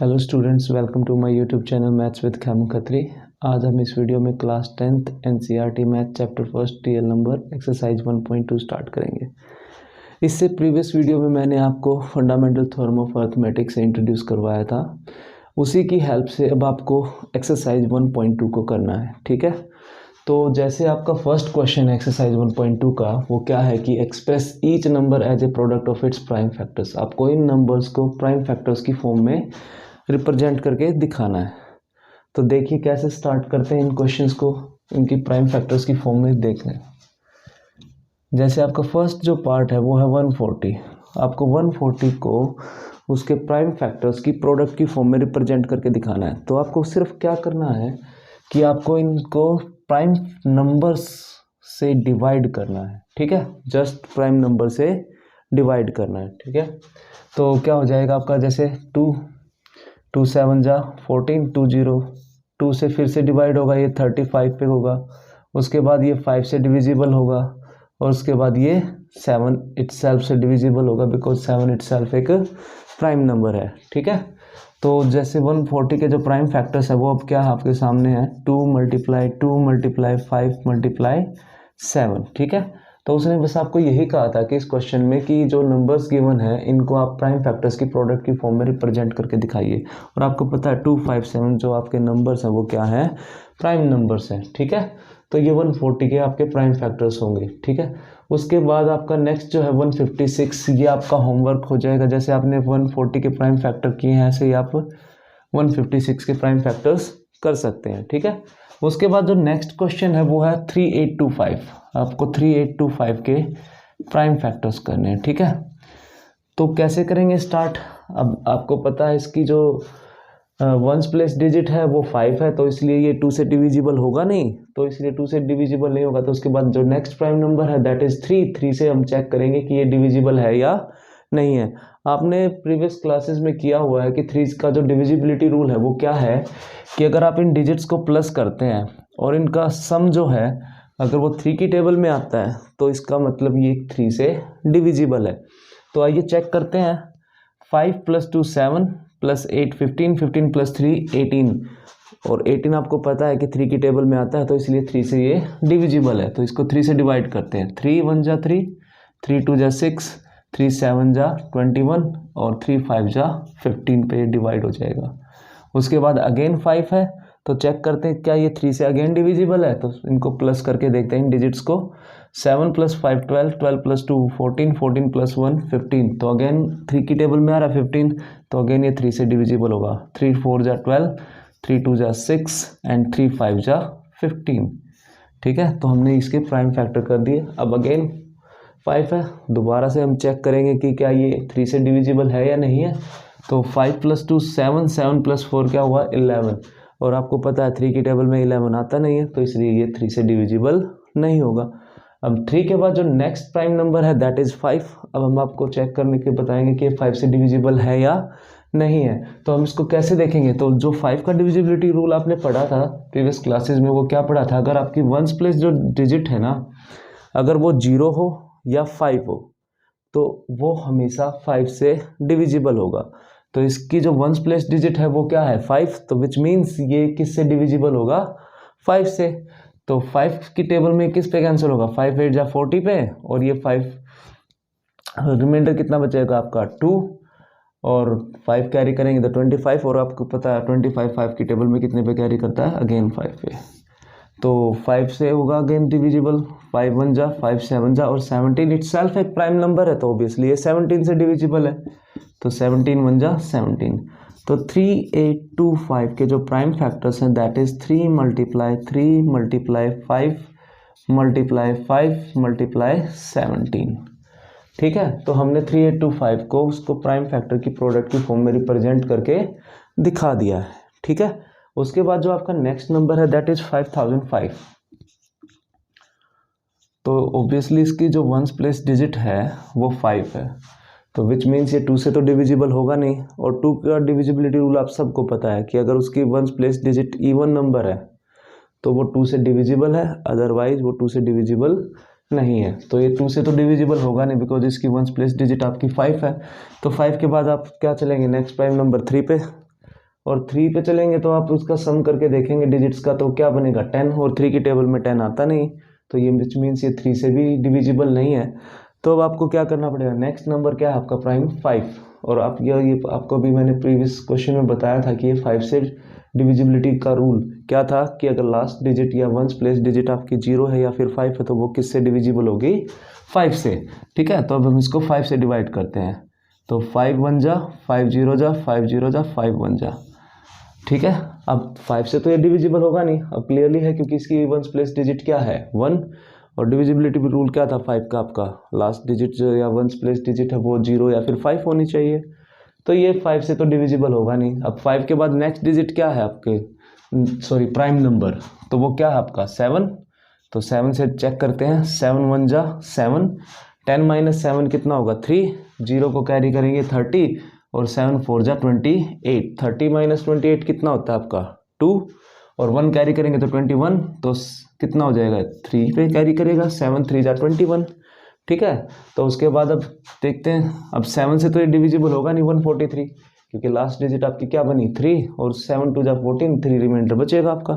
Hello students, welcome to my YouTube channel maths with Khaimu Khatri. आज हम इस वीडियो में class 10th NCERT math chapter first real number exercise 1.2 start करेंगे। इससे previous video में मैंने आपको फंडामेंटल थ्योरम ऑफ अरिथमेटिक से इंट्रोड्यूस करवाया था। उसी की हेल्प से अब आपको एक्सरसाइज 1.2 को करना है। ठीक है, तो जैसे आपका फर्स्ट क्वेश्चन है एक्सरसाइज 1.2 का, वो क्या है कि express each number as a product of its prime factors. आपको इन नंबर्स को प्राइम फैक्टर्स की फॉर्म में रिप्रेजेंट करके दिखाना है। तो देखिए कैसे स्टार्ट करते हैं इन क्वेश्चंस को, इनकी प्राइम फैक्टर्स की फॉर्म में देख लें। जैसे आपका फर्स्ट जो पार्ट है वो है 140। आपको 140 को उसके प्राइम फैक्टर्स की प्रोडक्ट की फॉर्म में रिप्रेजेंट करके दिखाना है। तो आपको सिर्फ क्या करना है कि आपको इनको प्राइम नंबर्स से डिवाइड करना है। ठीक है, जस्ट प्राइम नंबर से डिवाइड करना है। ठीक है, तो क्या हो जाएगा आपका, जैसे 2 7 जा 14, 2 से फिर से डिवाइड होगा, ये 35 पे होगा। उसके बाद ये 5 से डिविजिबल होगा और उसके बाद ये 7 इटसेल्फ से डिविजिबल होगा, बिकॉज 7 इटसेल्फ एक प्राइम नंबर है। ठीक है, तो जैसे 140 के जो प्राइम फैक्टर्स है वो अब क्या आपके सामने है, 2 × 5 × 7। ठीक है, तो उसने बस आपको यही कहा था कि इस क्वेश्चन में कि जो नंबर्स गिवन है इनको आप प्राइम फैक्टर्स की प्रोडक्ट की फॉर्म में रिप्रेजेंट करके दिखाइए। और आपको पता है 2 5 7 जो आपके नंबर्स हैं वो क्या है, प्राइम नंबर्स हैं। ठीक है, तो ये 140 के आपके प्राइम फैक्टर्स होंगे। ठीक है, उसके बाद आपका नेक्स्ट जो है 156, ये आपका होमवर्क हो जाएगा। जैसे आपने 140 के प्राइम फैक्टर किए हैं ऐसे ही आप 156 के प्राइम फैक्टर्स कर सकते हैं। ठीक है, उसके बाद जो नेक्स्ट क्वेश्चन है वो है 3825। आपको 3825 के प्राइम फैक्टर्स करने हैं। ठीक है, तो कैसे करेंगे स्टार्ट। अब आपको पता है इसकी जो वंस प्लेस डिजिट है वो 5 है, तो इसलिए ये 2 से डिविजिबल होगा नहीं, तो इसलिए 2 से डिविजिबल नहीं होगा। तो उसके बाद जो नेक्स्ट प्राइम नंबर है दैट इज 3 से हम चेक करेंगे कि ये डिविजिबल है या नहीं है। आपने प्रीवियस क्लासेस में किया हुआ है कि 3 का जो डिविजिबिलिटी रूल है वो क्या है कि अगर आप इन डिजिट्स को प्लस करते हैं और इनका सम जो है अगर वो 3 की टेबल में आता है तो इसका मतलब ये 3 से डिविजिबल है। तो आइए चेक करते हैं। 5 + 2 7 + 8 15, 15 + 3 18, और 18 आपको पता है कि 3 की टेबल में आता है, तो इसलिए 3 से ये डिविजिबल है। तो इसको 3 से डिवाइड करते हैं। 3 1 जा 3, 3 2 जा 6, 3 7 जा 21 और 3 5 जा 15 पे डिवाइड हो जाएगा। उसके बाद अगेन 5 है, तो चेक करते हैं क्या ये 3 से अगेन डिविजिबल है। तो इनको प्लस करके देखते हैं इन डिजिट्स को। 7 + 5 12, 12 + 2 14, 14 + 1 15, तो अगेन 3 की टेबल में आ रहा है 15, तो अगेन ये 3 से डिविजिबल होगा। 3 4 जा 12, 3 2 जा 6 एंड 3 5 जा 15। ठीक है, तो हमने इसके प्राइम फैक्टर कर दिए। अब अगेन 5 है, दोबारा से हम चेक करेंगे कि क्या ये 3 से डिविजिबल है या नहीं है। तो 5 + 2 7, 7 + 4 क्या हुआ 11, और आपको पता है 3 की टेबल में 11 आता नहीं है, तो इसलिए ये 3 से डिविजिबल नहीं होगा। अब 3 के बाद जो नेक्स्ट प्राइम नंबर है दैट इज़ 5। अब हम आपको चेक करने के बताएंगे कि 5 से डिविजिबल है या नहीं है। तो हम इसको कैसे देखेंगे, तो जो 5 का डिविजिबिलिटी रूल आपने पढ़ा था प्रीवियस क्लासेस में वो क्या पढ़ा था, अगर आपकी वंस प्लेस जो डिजिट है ना, अगर वो 0 हो या 5 हो तो वो हमेशा 5 से डिविजिबल होगा। तो इसकी जो वंस प्लेस डिजिट है वो क्या है 5, तो विच मीन्स ये किससे डिविजिबल होगा 5 से। तो 5 की टेबल में किस पे कैंसिल होगा, 5 8 जा 40 पे, और ये 5 रिमाइंडर कितना बचेगा आपका 2, और 5 कैरी करेंगे तो 25, और आपको पता है 25 5 की टेबल में कितने पे कैरी करता है, अगेन 5 पे। तो 5 से होगा अगेन डिविजिबल, 5 1 जा 5 7 जा, और 17 इटसेल्फ एक प्राइम नंबर है, तो ऑब्वियसली ये 17 से डिविजिबल है। तो 17 1 जा 17। तो 3825 के जो प्राइम फैक्टर्स हैं दैट इज 3 × 3 × 5 × 5 × 17। ठीक है, तो हमने 3825 को उसको प्राइम फैक्टर की प्रोडक्ट की फॉर्म में रिप्रेजेंट करके दिखा दिया है। ठीक है, उसके बाद जो आपका नेक्स्ट नंबर है दैट इज 5005। तो ऑब्वियसली इसकी जो वंस प्लेस डिजिट है वो 5 है, तो विच मीन्स ये 2 से तो डिविजिबल होगा नहीं। और 2 का डिविजिबिलिटी रूल आप सबको पता है कि अगर उसकी ones place digit even number है तो वो 2 से डिविजिबल है, अदरवाइज वो 2 से डिविजिबल नहीं है। तो ये 2 से तो डिविजिबल होगा नहीं बिकॉज इसकी वंस प्लेस डिजिट आपकी 5 है। तो 5 के बाद आप क्या चलेंगे नेक्स्ट प्राइम नंबर 3 पे। और 3 पे चलेंगे तो आप उसका सम करके देखेंगे डिजिट्स का, तो क्या बनेगा 10, और 3 की टेबल में 10 आता नहीं, तो ये विच मीन्स ये 3 से भी डिविजिबल नहीं है। तो अब आपको क्या करना पड़ेगा, नेक्स्ट नंबर क्या है आपका प्राइम 5, और आप ये आपको भी मैंने प्रीवियस क्वेश्चन में बताया था कि ये 5 से डिविजिबिलिटी का रूल क्या था कि अगर लास्ट डिजिट या वंस प्लेस डिजिट आपकी 0 है या फिर 5 है तो वो किससे डिविजिबल होगी, 5 से। ठीक है, तो अब हम इसको 5 से डिवाइड करते हैं, तो 5 1 जा 5 0 जा 5 0 जा 5 1 जा। ठीक है, अब 5 से तो ये डिविजिबल होगा नहीं, अब क्लियरली है क्योंकि इसकी वंस प्लेस डिजिट क्या है 1, और डिविजिबिलिटी रूल क्या था 5 का, आपका लास्ट डिजिट जो या वंस प्लेस डिजिट है वो 0 या फिर 5 होनी चाहिए, तो ये 5 से तो डिविजिबल होगा नहीं। अब 5 के बाद नेक्स्ट डिजिट क्या है आपके, सॉरी प्राइम नंबर, तो वो क्या है आपका 7, तो 7 से चेक करते हैं, 7 1 जा 7, 10 माइनस 7 कितना होगा 3, 0 को कैरी करेंगे 30, और 7 4 जा 28, 30 माइनस 28 कितना होता है आपका 2, और 1 कैरी करेंगे तो 21, तो कितना हो जाएगा 3 पे कैरी करेगा, 7 3 जा 21। ठीक है, तो उसके बाद अब देखते हैं, अब 7 से तो ये डिविजिबल होगा नहीं 143, क्योंकि लास्ट डिजिट आपकी क्या बनी 3, और 7 2 जा 14, 3 रिमाइंडर बचेगा आपका,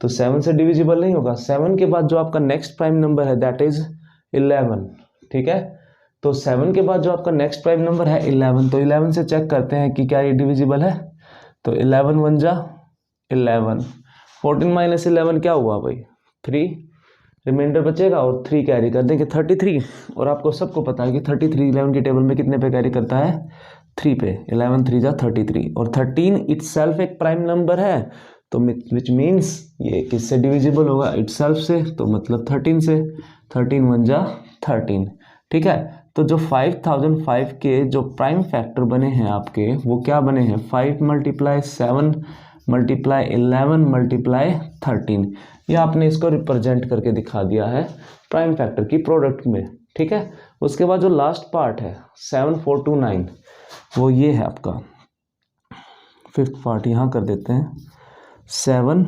तो 7 से डिविजिबल नहीं होगा। 7 के बाद जो आपका नेक्स्ट प्राइम नंबर है दैट इज 11। ठीक है, तो 7 के बाद जो आपका नेक्स्ट प्राइम नंबर है 11, तो 11 से चेक करते हैं कि क्या ये डिविजिबल है, तो 11 1 जा 11, 14 माइनस 11 क्या हुआ भाई 3, रिमाइंडर बचेगा और 3 कैरी कर देंगे 33, और आपको सबको पता है कि 33 11 की टेबल में कितने पे कैरी करता है 3 पे, 11 3 जा 33, और 13 इटसेल्फ एक प्राइम नंबर है, तो विच मीन्स ये किससे डिविजिबल होगा इटसेल्फ से, तो मतलब 13 से, 13 1 जा 13। ठीक है, तो जो 5005 के जो प्राइम फैक्टर बने हैं आपके वो क्या बने हैं 5 × 7 × 11 × 13, ये आपने इसको रिप्रेजेंट करके दिखा दिया है प्राइम फैक्टर की प्रोडक्ट में। ठीक है, उसके बाद जो लास्ट पार्ट है 7 4 2 9, वो ये है आपका फिफ्थ पार्ट, यहाँ कर देते हैं 7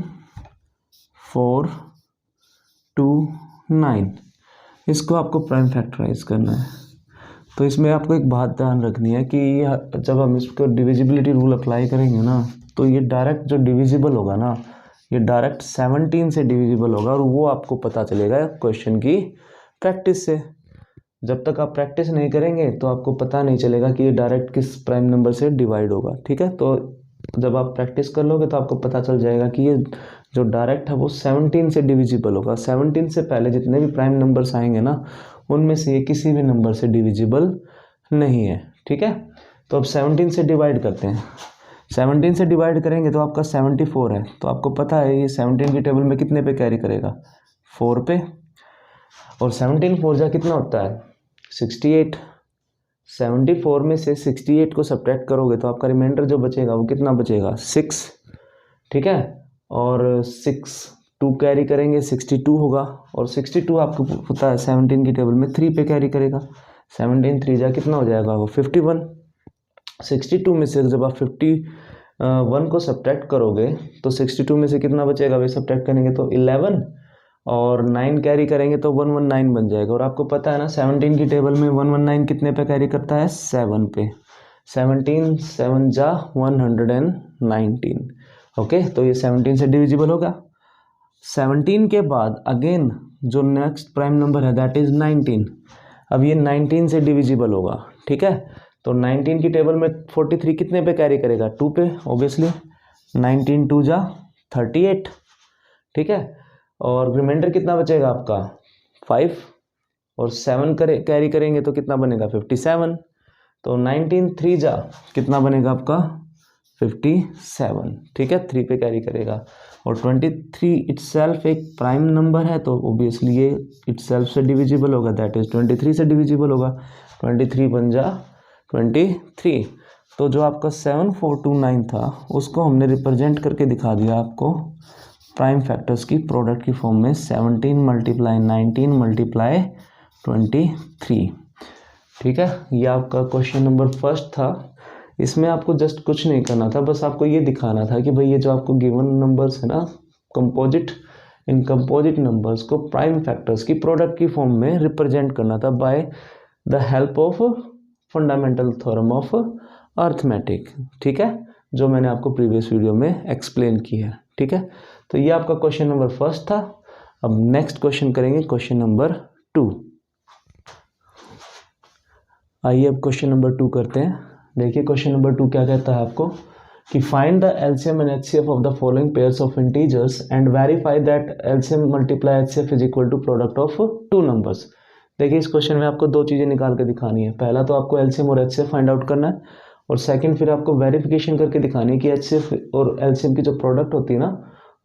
4 2 9, इसको आपको प्राइम फैक्टराइज करना है। तो इसमें आपको एक बात ध्यान रखनी है कि जब हम इसको डिविजिबिलिटी रूल अप्लाई करेंगे ना, तो ये डायरेक्ट जो डिविजिबल होगा ना, ये डायरेक्ट 17 से डिविजिबल होगा, और वो आपको पता चलेगा क्वेश्चन की प्रैक्टिस से। जब तक आप प्रैक्टिस नहीं करेंगे तो आपको पता नहीं चलेगा कि ये डायरेक्ट किस प्राइम नंबर से डिवाइड होगा। ठीक है, तो जब आप प्रैक्टिस कर लोगे तो आपको पता चल जाएगा कि ये जो डायरेक्ट है वो 17 से डिविजिबल होगा। 17 से पहले जितने भी प्राइम नंबर्स आएंगे ना, उनमें से ये किसी भी नंबर से डिविजिबल नहीं है। ठीक है, तो अब 17 से डिवाइड करते हैं, 17 से डिवाइड करेंगे तो आपका 74 है, तो आपको पता है ये 17 की टेबल में कितने पे कैरी करेगा 4 पे, और 17 4 जा कितना होता है 68, 74 में से 68 को सब्ट्रैक्ट करोगे तो आपका रिमाइंडर जो बचेगा वो कितना बचेगा 6। ठीक है, और 6 2 कैरी करेंगे 62 होगा, और 62 आपको पता है 17 की टेबल में 3 पे कैरी करेगा, 17 3 जा कितना हो जाएगा वो 51। 62 में से जब आप 51 को सब्ट्रैक्ट करोगे तो 62 में से कितना बचेगा भाई, सब्ट्रैक्ट करेंगे तो 11, और 9 कैरी करेंगे तो 119 बन जाएगा। और आपको पता है ना 17 की टेबल में 119 कितने पे कैरी करता है 7 पे, 17 7 जा 119। ओके, तो ये 17 से डिविजिबल होगा। 17 के बाद अगेन जो नेक्स्ट प्राइम नंबर है दैट इज 19, अब ये 19 से डिविजिबल होगा। ठीक है, तो 19 की टेबल में 43 कितने पे कैरी करेगा 2 पे, ऑब्वियसली 19 2 जा 38। ठीक है, और रिमाइंडर कितना बचेगा आपका 5, और 7 कैरी करेंगे तो कितना बनेगा 57, तो 19 3 जा कितना बनेगा आपका 57। ठीक है, 3 पे कैरी करेगा, और 23 इटसेल्फ एक प्राइम नंबर है तो ऑब्वियसली ये इटसेल्फ से डिविजिबल होगा, दैट इज 23 से डिविजिबल होगा, 23 बन जा 23। तो जो आपका 7 4 2 9 था उसको हमने रिप्रेजेंट करके दिखा दिया आपको प्राइम फैक्टर्स की प्रोडक्ट की फॉर्म में 17 × 19 × 23। ठीक है, ये आपका क्वेश्चन नंबर फर्स्ट था। इसमें आपको जस्ट कुछ नहीं करना था, बस आपको ये दिखाना था कि भाई ये जो आपको गिवन नंबर्स है ना कंपोजिट, इन कंपोजिट नंबर्स को प्राइम फैक्टर्स की प्रोडक्ट की फॉर्म में रिप्रेजेंट करना था by the help of fundamental theorem of arithmetic. ठीक है, जो मैंने आपको प्रीवियस वीडियो में एक्सप्लेन की है। ठीक है, तो ये आपका क्वेश्चन नंबर फर्स्ट था। अब नेक्स्ट क्वेश्चन करेंगे क्वेश्चन नंबर 2। आइए अब क्वेश्चन नंबर 2 करते हैं। देखिए क्वेश्चन नंबर 2 क्या कहता है आपको कि find the LCM and HCF of the following pairs of integers and verify that LCM multiply HCF is equal to product of two numbers. देखिए इस क्वेश्चन में आपको दो चीज़ें निकाल के दिखानी है। पहला तो आपको एलसीएम और एचसीएफ फाइंड आउट करना है, और सेकंड फिर आपको वेरिफिकेशन करके दिखानी है कि एचसीएफ और एलसीएम की जो प्रोडक्ट होती है ना,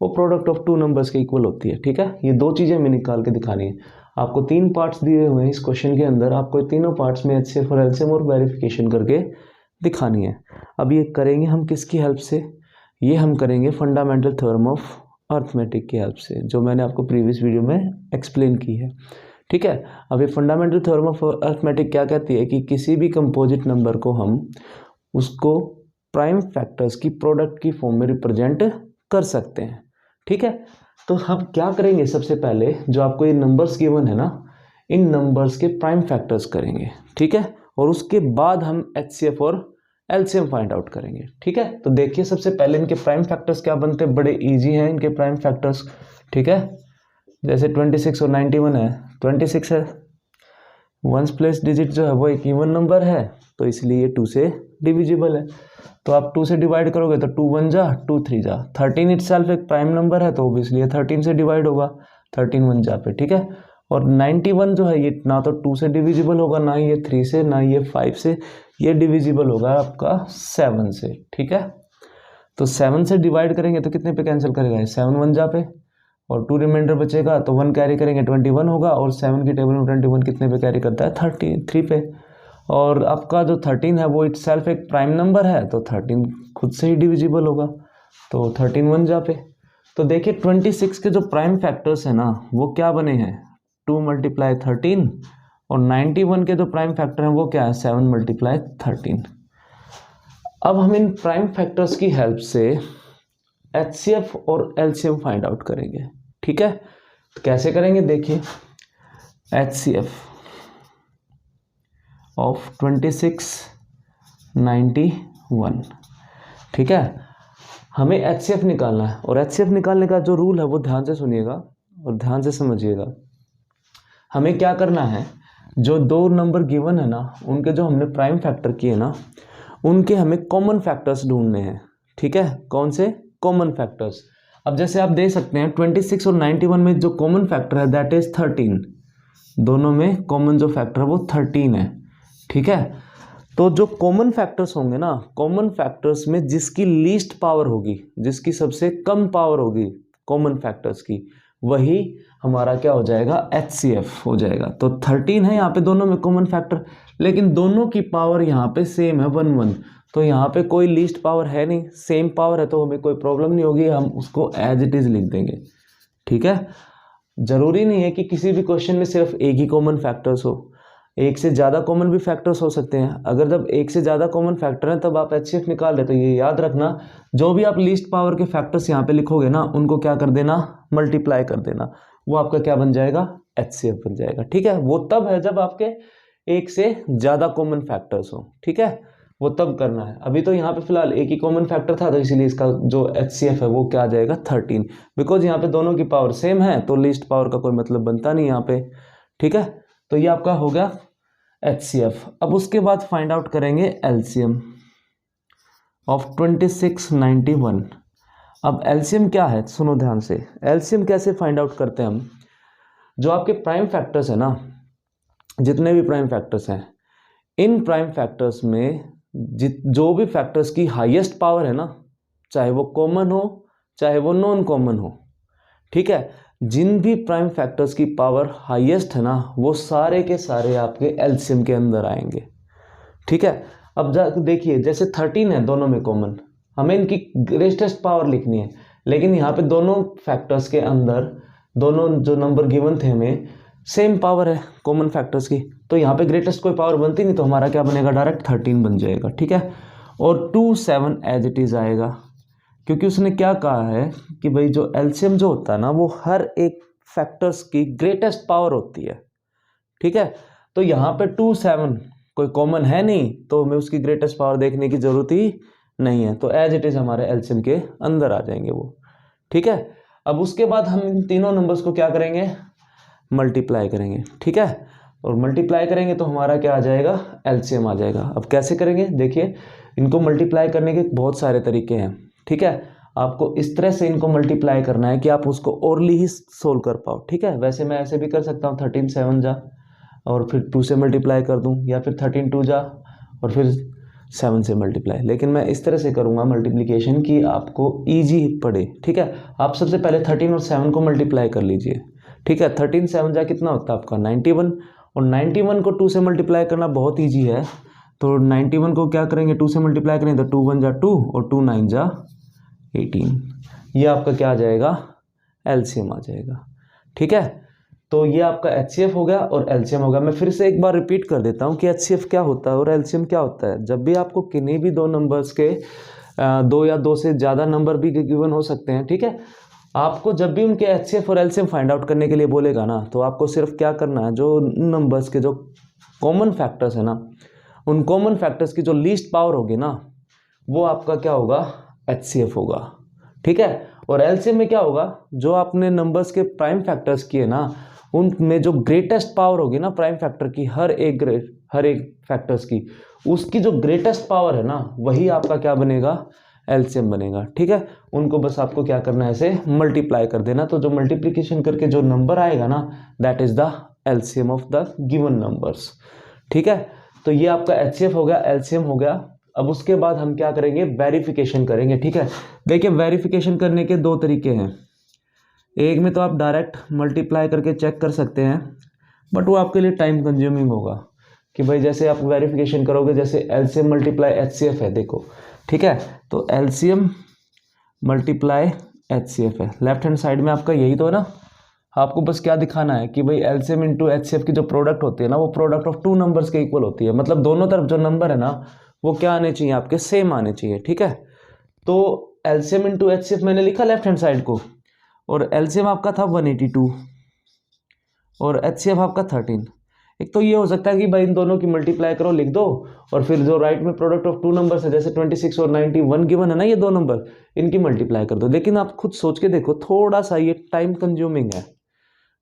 वो प्रोडक्ट ऑफ टू नंबर्स के इक्वल होती है। ठीक है, ये दो चीज़ें हमें निकाल के दिखानी है। आपको 3 पार्ट्स दिए हुए हैं इस क्वेश्चन के अंदर, आपको तीनों पार्ट्स में एचसीएफ और एलसीएम और वेरिफिकेशन करके दिखानी है। अब ये करेंगे हम किसकी हेल्प से? ये हम करेंगे फंडामेंटल थ्योरम ऑफ अर्थमेटिक की हेल्प से, जो मैंने आपको प्रीवियस वीडियो में एक्सप्लेन की है। ठीक है, अब ये फंडामेंटल थ्योरम ऑफ अर्थमेटिक क्या कहती है कि किसी भी कंपोजिट नंबर को हम उसको प्राइम फैक्टर्स की प्रोडक्ट की फॉर्म में रिप्रेजेंट कर सकते हैं। ठीक है, तो हम क्या करेंगे, सबसे पहले जो आपको ये नंबर्स गिवन है ना, इन नंबर्स के प्राइम फैक्टर्स करेंगे। ठीक है, और उसके बाद हम एचसीएफ और एलसीएम फाइंड आउट करेंगे। ठीक है, तो देखिए सबसे पहले इनके प्राइम फैक्टर्स क्या बनते हैं, बड़े इजी हैं इनके प्राइम फैक्टर्स। ठीक है, जैसे 26 और 91 है। 26 है, वंस प्लेस डिजिट जो है वो एक इवन नंबर है, तो इसलिए 2 से डिविजिबल है। तो आप 2 से डिवाइड करोगे तो 2 1 जा 2 3 जा। 13 इटसेल्फ एक प्राइम नंबर है, तो ऑब्वियसली 13 से डिवाइड होगा 13 1 जा पे। ठीक है, और 91 जो है ये ना तो 2 से डिविजिबल होगा, ना ये 3 से, ना ये 5 से, ये डिविजिबल होगा आपका 7 से। ठीक है, तो 7 से डिवाइड करेंगे तो कितने पे कैंसिल करेगा, 7 1 जा पे, और 2 रिमाइंडर बचेगा, तो 1 कैरी करेंगे 21 होगा, और 7 की टेबल में 21 कितने पे कैरी करता है, 3 पे। और आपका जो 13 है वो इटसेल्फ एक प्राइम नंबर है, तो 13 खुद से ही डिविजिबल होगा, तो 13 1 जा पे। तो देखिए 26 के जो प्राइम फैक्टर्स है ना, वो क्या बने हैं, 2 × 13, और 91 के जो प्राइम फैक्टर हैं वो क्या है, 7 × 13। अब हम इन प्राइम फैक्टर्स की हेल्प से एचसीएफ और एलसीएम फाइंड आउट करेंगे। ठीक है, तो कैसे करेंगे, देखिए एचसीएफ ऑफ 26 91। ठीक है, हमें एचसीएफ निकालना है, और एचसीएफ निकालने का जो रूल है वो ध्यान से सुनिएगा और ध्यान से समझिएगा। हमें क्या करना है, जो दो नंबर गिवन है ना, उनके जो हमने प्राइम फैक्टर किए ना, उनके हमें कॉमन फैक्टर्स ढूंढने हैं। ठीक है, कौन से कॉमन फैक्टर्स? अब जैसे आप देख सकते हैं 26 और 91 में जो कॉमन फैक्टर है दैट इज 13। दोनों में कॉमन जो फैक्टर है वो 13 है। ठीक है, तो जो कॉमन फैक्टर्स होंगे ना, कॉमन फैक्टर्स में जिसकी लीस्ट पावर होगी, जिसकी सबसे कम पावर होगी कॉमन फैक्टर्स की, वही हमारा क्या हो जाएगा, एचसीएफ हो जाएगा। तो 13 है यहाँ पे दोनों में कॉमन फैक्टर, लेकिन दोनों की पावर यहाँ पे सेम है 1 1, तो यहाँ पे कोई लीस्ट पावर है नहीं, सेम पावर है, तो हमें कोई प्रॉब्लम नहीं होगी, हम उसको एज इट इज लिख देंगे। ठीक है, जरूरी नहीं है कि किसी भी क्वेश्चन में सिर्फ एक ही कॉमन फैक्टर्स हो, एक से ज़्यादा कॉमन भी फैक्टर्स हो सकते हैं। अगर जब एक से ज़्यादा कॉमन फैक्टर है तब आप एचसीएफ निकाल रहे, तो ये याद रखना, जो भी आप लीस्ट पावर के फैक्टर्स यहाँ पे लिखोगे ना, उनको क्या कर देना, मल्टीप्लाई कर देना, वो आपका क्या बन जाएगा, एचसीएफ बन जाएगा। ठीक है, वो तब है जब आपके एक से ज़्यादा कॉमन फैक्टर्स हो। ठीक है, वो तब करना है। अभी तो यहाँ पे फिलहाल एक ही कॉमन फैक्टर था, तो इसीलिए इसका जो एचसीएफ है वो क्या आ जाएगा, 13, बिकॉज यहाँ पे दोनों की पावर सेम है, तो लीस्ट पावर का कोई मतलब बनता नहीं यहाँ पे। ठीक है, तो ये आपका हो गया एचसीएफ। अब उसके बाद फाइंड आउट करेंगे एलसीएम ऑफ 26 91। अब एलसीएम क्या है, सुनो ध्यान से, एलसीएम कैसे फाइंड आउट करते हैं हम, जो आपके प्राइम फैक्टर्स है ना, जितने भी प्राइम फैक्टर्स हैं, इन प्राइम फैक्टर्स में जो भी फैक्टर्स की हाईएस्ट पावर है ना, चाहे वो कॉमन हो चाहे वो नॉन कॉमन हो, ठीक है, जिन भी प्राइम फैक्टर्स की पावर हाईएस्ट है ना, वो सारे के सारे आपके एलसीएम के अंदर आएंगे। ठीक है, अब देखिए जैसे 13 है दोनों में कॉमन, हमें इनकी ग्रेटेस्ट पावर लिखनी है, लेकिन यहाँ पे दोनों फैक्टर्स के अंदर दोनों जो नंबर गिवन थे हमें सेम पावर है कॉमन फैक्टर्स की, तो यहाँ पे ग्रेटेस्ट कोई पावर बनती नहीं, तो हमारा क्या बनेगा, डायरेक्ट 13 बन जाएगा। ठीक है, और 2 7 एज इट इज आएगा, क्योंकि उसने क्या कहा है कि भाई जो एलसीएम जो होता है ना, वो हर एक फैक्टर्स की ग्रेटेस्ट पावर होती है। ठीक है, तो यहाँ पे 2 7 कोई कॉमन है नहीं, तो हमें उसकी ग्रेटेस्ट पावर देखने की जरूरत ही नहीं है, तो एज इट इज हमारे एलसीएम के अंदर आ जाएंगे वो। ठीक है, अब उसके बाद हम इन तीनों नंबर्स को क्या करेंगे, मल्टीप्लाई करेंगे। ठीक है, और मल्टीप्लाई करेंगे तो हमारा क्या आ जाएगा, एलसीएम आ जाएगा। अब कैसे करेंगे, देखिए इनको मल्टीप्लाई करने के बहुत सारे तरीके हैं। ठीक है, आपको इस तरह से इनको मल्टीप्लाई करना है कि आप उसको ओरली ही सोल्व कर पाओ। ठीक है, वैसे मैं ऐसे भी कर सकता हूँ 13 7 जा और फिर 2 से मल्टीप्लाई कर दूँ, या फिर 13 2 जा और फिर 7 से मल्टीप्लाई, लेकिन मैं इस तरह से करूँगा मल्टीप्लिकेशन कि आपको ईजी पड़े। ठीक है, आप सबसे पहले 13 और 7 को मल्टीप्लाई कर लीजिए। ठीक है, 13 7 जा कितना होता है आपका 91, और 91 को 2 से मल्टीप्लाई करना बहुत ईजी है। तो 91 को क्या करेंगे, 2 से मल्टीप्लाई करेंगे तो 2 1 जा 2 और 2 9 जा 18, ये आपका क्या आ जाएगा, एलसीएम आ जाएगा। ठीक है, तो ये आपका एचसीएफ हो गया और एलसीएम हो गया। मैं फिर से एक बार रिपीट कर देता हूँ कि एचसीएफ क्या होता है और एलसीएम क्या होता है। जब भी आपको किन्हीं भी दो नंबर्स के दो या दो से ज़्यादा नंबर भी गिवन हो सकते हैं। ठीक है, आपको जब भी उनके एचसीएफ और एलसीएम फाइंड आउट करने के लिए बोलेगा ना, तो आपको सिर्फ क्या करना है, जो नंबर्स के जो कॉमन फैक्टर्स है ना, उन कॉमन फैक्टर्स की जो लीस्ट पावर होगी ना, वो आपका क्या होगा, एचसीएफ होगा। ठीक है, और एलसीएम में क्या होगा, जो आपने नंबर्स के प्राइम फैक्टर्स किए ना, उनमें जो ग्रेटेस्ट पावर होगी ना प्राइम फैक्टर की, हर एक फैक्टर्स की, उसकी जो ग्रेटेस्ट पावर है ना, वही आपका क्या बनेगा, एलसीएम बनेगा। ठीक है, उनको बस आपको क्या करना है, ऐसे मल्टीप्लाई कर देना। तो जो मल्टीप्लिकेशन करके जो नंबर आएगा ना, that is the LCM of the given numbers. ठीक है, तो ये आपका एचसीएफ हो गया, एलसीएम हो गया। अब उसके बाद हम क्या करेंगे, वेरिफिकेशन करेंगे। ठीक है, देखिए वेरिफिकेशन करने के दो तरीके हैं। एक में तो आप डायरेक्ट मल्टीप्लाई करके चेक कर सकते हैं, बट वो आपके लिए टाइम कंज्यूमिंग होगा कि भाई जैसे आप वेरिफिकेशन करोगे, जैसे एलसीएम मल्टीप्लाई एचसीएफ है, देखो। ठीक है, तो एलसीएम मल्टीप्लाई एचसीएफ है, लेफ्ट हैंड साइड में आपका यही तो है ना। आपको बस क्या दिखाना है कि भाई एलसीएम इंटू एचसीएफ की जो प्रोडक्ट होती है ना, वो प्रोडक्ट ऑफ टू नंबर्स के इक्वल होती है। मतलब दोनों तरफ जो नंबर है ना, वो क्या आने चाहिए, आपके सेम आने चाहिए। ठीक है, तो एलसीएम इंटू एचसीएफ मैंने लिखा लेफ्ट हैंड साइड को, और एलसीएम आपका था 182 और एचसीएफ आपका 13। एक तो ये हो सकता है कि भाई इन दोनों की मल्टीप्लाई करो, लिख दो, और फिर जो राइट में प्रोडक्ट ऑफ टू नंबर्स है, जैसे 26 और 91 गिवन है ना, ये दो नंबर, इनकी मल्टीप्लाई कर दो। लेकिन आप खुद सोच के देखो, थोड़ा सा ये टाइम कंज्यूमिंग है,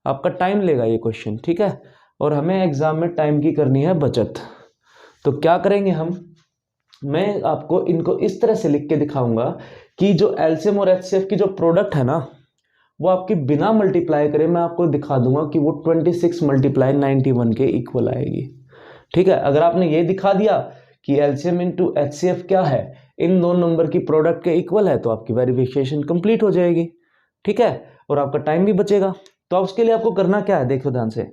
आपका टाइम लेगा ये क्वेश्चन। ठीक है, और हमें एग्जाम में टाइम की करनी है बचत। तो क्या करेंगे हम, मैं आपको इनको इस तरह से लिख के दिखाऊंगा कि जो एलसीएम और एचसीएफ की जो प्रोडक्ट है ना, वो आपकी बिना मल्टीप्लाई करे मैं आपको दिखा दूंगा कि वो 26 मल्टीप्लाई 91 के इक्वल आएगी। ठीक है, अगर आपने ये दिखा दिया कि एलसीएम इंटू एचसीएफ क्या है, इन दो नंबर की प्रोडक्ट के इक्वल है, तो आपकी वेरिफिकेशन कंप्लीट हो जाएगी। ठीक है, और आपका टाइम भी बचेगा। तो उसके लिए आपको करना क्या है, देखो ध्यान से।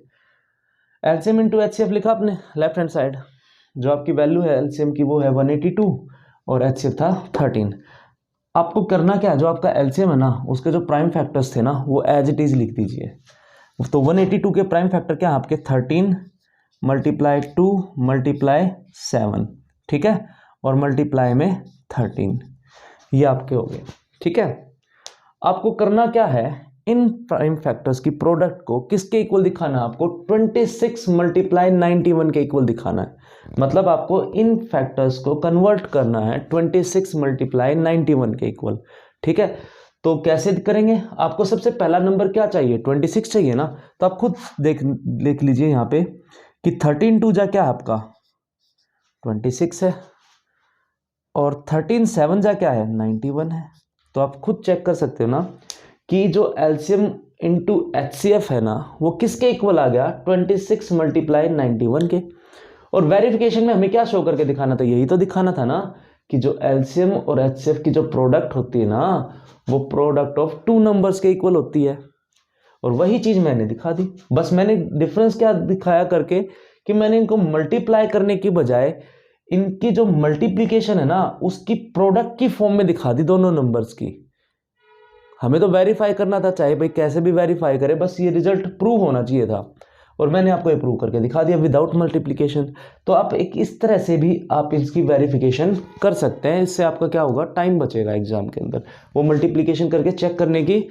एलसीएम इंटू एचसीएफ लिखा आपने लेफ्ट हैंड साइड, जो आपकी वैल्यू है एलसीएम की वो है 182 और एचसीएफ था 13। आपको करना क्या है, जो आपका एलसीएम है ना, उसके जो प्राइम फैक्टर्स थे ना, वो एज इट इज लिख दीजिए। तो 182 के प्राइम फैक्टर क्या है आपके, 13 मल्टीप्लाई 2 मल्टीप्लाई 7। ठीक है, और मल्टीप्लाई में 13, ये आपके हो गए। ठीक है, आपको करना क्या है, इन प्राइम फैक्टर्स की प्रोडक्ट को किसके इक्वल दिखाना है, आपको 26 मल्टीप्लाई 91 के इक्वल दिखाना है। मतलब आपको इन फैक्टर्स को कन्वर्ट करना है 26 मल्टीप्लाई 91 के इक्वल। ठीक है, तो कैसे करेंगे, आपको सबसे पहला नंबर क्या चाहिए, 26 चाहिए ना। तो आप खुद देख लीजिए यहाँ पे कि 13 2 जा क्या है आपका 26 है, और 13 7 जा क्या है 91 है। तो आप खुद चेक कर सकते हो ना कि जो एलसीएम इंटू एचसीएफ है ना, वो किसके इक्वल आ गया, 26 मल्टीप्लाई 91 के। और वेरिफिकेशन में हमें क्या शो करके दिखाना था, यही तो दिखाना था ना कि जो एलसीएम और एचसीएफ की जो प्रोडक्ट होती है ना, वो प्रोडक्ट ऑफ टू नंबर्स के इक्वल होती है। और वही चीज मैंने दिखा दी। बस मैंने डिफरेंस क्या दिखाया करके कि मैंने इनको मल्टीप्लाई करने की बजाय इनकी जो मल्टीप्लीकेशन है ना, उसकी प्रोडक्ट की फॉर्म में दिखा दी दोनों नंबर्स की। हमें तो वेरीफाई करना था, चाहे भाई कैसे भी वेरीफाई करे, बस ये रिजल्ट प्रूव होना चाहिए था, और मैंने आपको ये प्रूव करके दिखा दिया विदाउट मल्टीप्लिकेशन। तो आप एक इस तरह से भी आप इसकी वेरिफिकेशन कर सकते हैं। इससे आपका क्या होगा, टाइम बचेगा एग्जाम के अंदर, वो मल्टीप्लिकेशन करके चेक करने की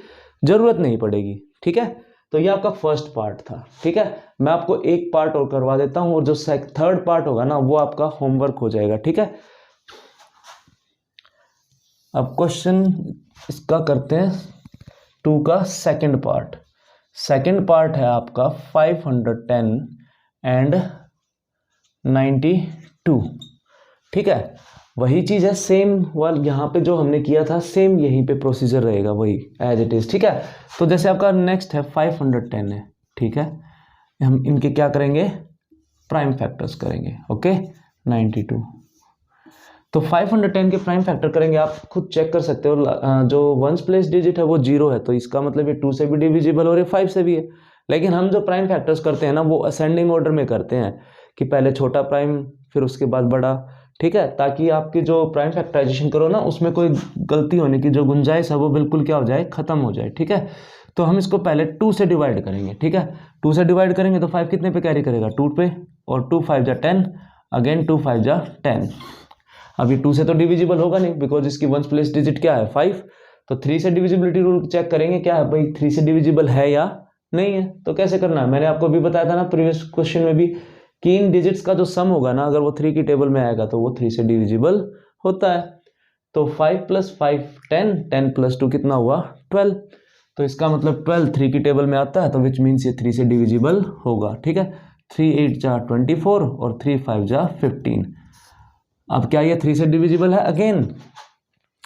जरूरत नहीं पड़ेगी। ठीक है, तो ये आपका फर्स्ट पार्ट था। ठीक है, मैं आपको एक पार्ट और करवा देता हूं, और जो थर्ड पार्ट होगा ना, वो आपका होमवर्क हो जाएगा। ठीक है, अब क्वेश्चन इसका करते हैं 2 का सेकंड पार्ट। सेकंड पार्ट है आपका 510 एंड 92। ठीक है, वही चीज़ है सेम वाल यहाँ पे जो हमने किया था, सेम यहीं पे प्रोसीजर रहेगा वही एज इट इज़। ठीक है, तो जैसे आपका नेक्स्ट है 510 है। ठीक है, हम इनके क्या करेंगे, प्राइम फैक्टर्स करेंगे। ओके, 92। तो 510 के प्राइम फैक्टर करेंगे, आप खुद चेक कर सकते हो। जो वंस प्लेस डिजिट है वो 0 है, तो इसका मतलब ये 2 से भी डिविजिबल और ये 5 से भी है। लेकिन हम जो प्राइम फैक्टर्स करते हैं ना, वो असेंडिंग ऑर्डर में करते हैं कि पहले छोटा प्राइम फिर उसके बाद बड़ा। ठीक है, ताकि आपकी जो प्राइम फैक्टराइजेशन करो ना, उसमें कोई गलती होने की जो गुंजाइश है वो बिल्कुल क्या हो जाए, खत्म हो जाए। ठीक है, तो हम इसको पहले 2 से डिवाइड करेंगे। ठीक है, 2 से डिवाइड करेंगे तो 5 कितने पे कैरी करेगा, 2 पे, और 2 5 जा 10, अगेन 2 5 जा 10। अभी 2 से तो डिविजिबल होगा नहीं, बिकॉज इसकी वंस प्लेस डिजिट क्या है, 5। तो 3 से डिविजिबिलिटी रूल चेक करेंगे, क्या है भाई 3 से डिविजिबल है या नहीं है। तो कैसे करना है, मैंने आपको अभी बताया था ना प्रीवियस क्वेश्चन में भी, कि इन डिजिट्स का जो सम होगा ना, अगर वो 3 की टेबल में आएगा तो वो 3 से डिविजिबल होता है। तो 5 + 5 10, 10 + 2 कितना हुआ, 12। तो इसका मतलब 12 3 की टेबल में आता है, तो विच मीन्स ये 3 से डिविजिबल होगा। ठीक है, 3 8 जा 24 और 3 5 जा 15। अब क्या ये 3 से डिविजिबल है, अगेन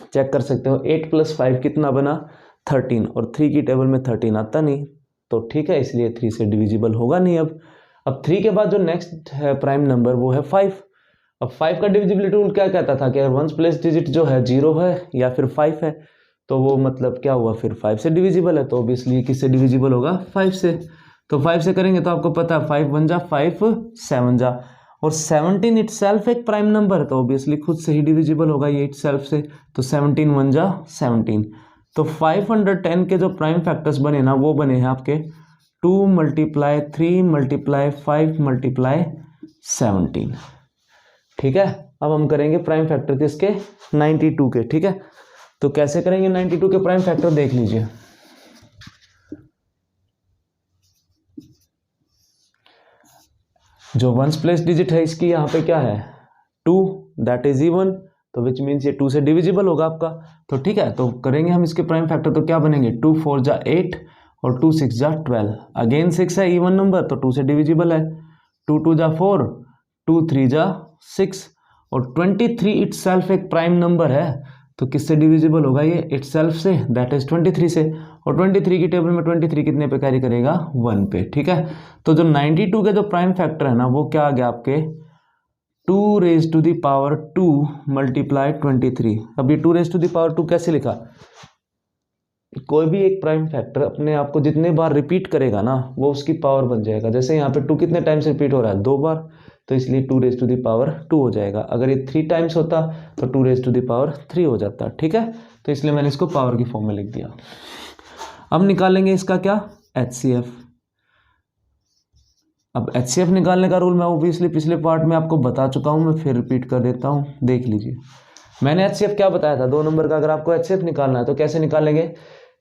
चेक कर सकते हो। 8 + 5 कितना बना, 13, और 3 की टेबल में 13 आता नहीं, तो ठीक है, इसलिए 3 से डिविजिबल होगा नहीं। अब 3 के बाद जो नेक्स्ट है प्राइम नंबर वो है 5। अब 5 का डिविजिबिलिटी रूल क्या कहता था कि अगर वंस प्लेस डिजिट जो है 0 है या फिर 5 है, तो वो मतलब क्या हुआ, फिर 5 से डिविजिबल है, तो ऑब्वियसली किससे डिविजिबल होगा, 5 से। तो 5 से करेंगे तो आपको पता है 5 1 जा 5 7 जा, और 17 इटसेल्फ एक प्राइम नंबर है, तो ऑब्वियसली खुद से ही डिविजिबल होगा ये इटसेल्फ से। तो 17 1 जा 17। तो 510 के जो प्राइम फैक्टर्स बने ना, वो बने हैं आपके 2 × 3 × 5 × 17। ठीक है, अब हम करेंगे प्राइम फैक्टर किसके, 92 के। ठीक है, तो कैसे करेंगे 92 के प्राइम फैक्टर देख लीजिए। जो वंस प्लेस डिजिट है इसकी यहाँ पे क्या है, 2, दैट इज इवन, तो विच मीन्स ये 2 से डिविजिबल होगा आपका। तो ठीक है, तो करेंगे हम इसके प्राइम फैक्टर, तो क्या बनेंगे, 2 4 जा 8 और 2 6 जा 12। अगेन 6 है इवन नंबर, तो 2 से डिविजिबल है। 2 2 जा 4, 2 3 जा 6, और 23 इटसेल्फ एक प्राइम नंबर है, तो किससे डिविजिबल होगा ये, इटसेल्फ से, दैट इज 23 से। और 23 की टेबल में 23 कितने पे कैरी करेगा, 1 पे। ठीक है, तो जो 92 के जो प्राइम फैक्टर है ना, वो क्या आ गया आपके 2 raised to the power 2 × 23। अब ये 2 raised to the power 2 कैसे लिखा, कोई भी एक प्राइम फैक्टर अपने आप को जितने बार रिपीट करेगा ना, वो उसकी पावर बन जाएगा। जैसे यहाँ पे 2 कितने टाइम्स रिपीट हो रहा है, 2 बार, तो इसलिए 2 raised to the power 2 हो जाएगा। अगर ये 3 टाइम्स होता तो 2 raised to the power 3 हो जाता। ठीक है, तो इसलिए मैंने इसको पावर की फॉर्म में लिख दिया। अब निकालेंगे इसका क्या, HCF। अब HCF निकालने का रूल मैं ऑब्वियसली पिछले पार्ट में आपको बता चुका हूँ, मैं फिर रिपीट कर देता हूँ, देख लीजिए। मैंने HCF क्या बताया था, 2 नंबर का अगर आपको HCF निकालना है तो कैसे निकालेंगे,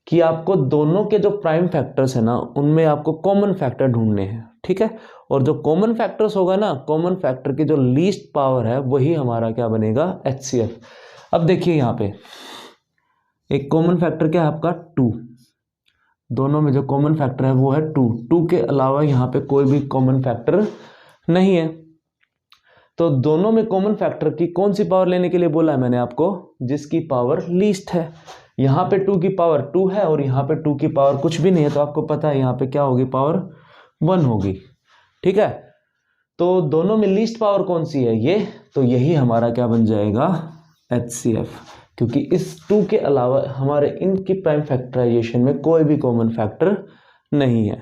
कि आपको दोनों के जो प्राइम फैक्टर्स है ना, उनमें आपको कॉमन फैक्टर ढूंढने हैं। ठीक है, और जो कॉमन फैक्टर्स होगा ना, कॉमन फैक्टर की जो लीस्ट पावर है वही हमारा क्या बनेगा, HCF। अब देखिए यहाँ पे एक कॉमन फैक्टर क्या है आपका, 2। दोनों में जो कॉमन फैक्टर है वो है 2 के अलावा यहाँ पे कोई भी कॉमन फैक्टर नहीं है। तो दोनों में कॉमन फैक्टर की कौन सी पावर लेने के लिए बोला है मैंने आपको, जिसकी पावर लीस्ट है। यहाँ पे 2 की पावर 2 है और यहाँ पे 2 की पावर कुछ भी नहीं है, तो आपको पता है यहाँ पे क्या होगी, पावर 1 होगी। ठीक है, तो दोनों में लीस्ट पावर कौन सी है ये, तो यही हमारा क्या बन जाएगा, HCF, क्योंकि इस 2 के अलावा हमारे इनकी प्राइम फैक्टराइजेशन में कोई भी कॉमन फैक्टर नहीं है।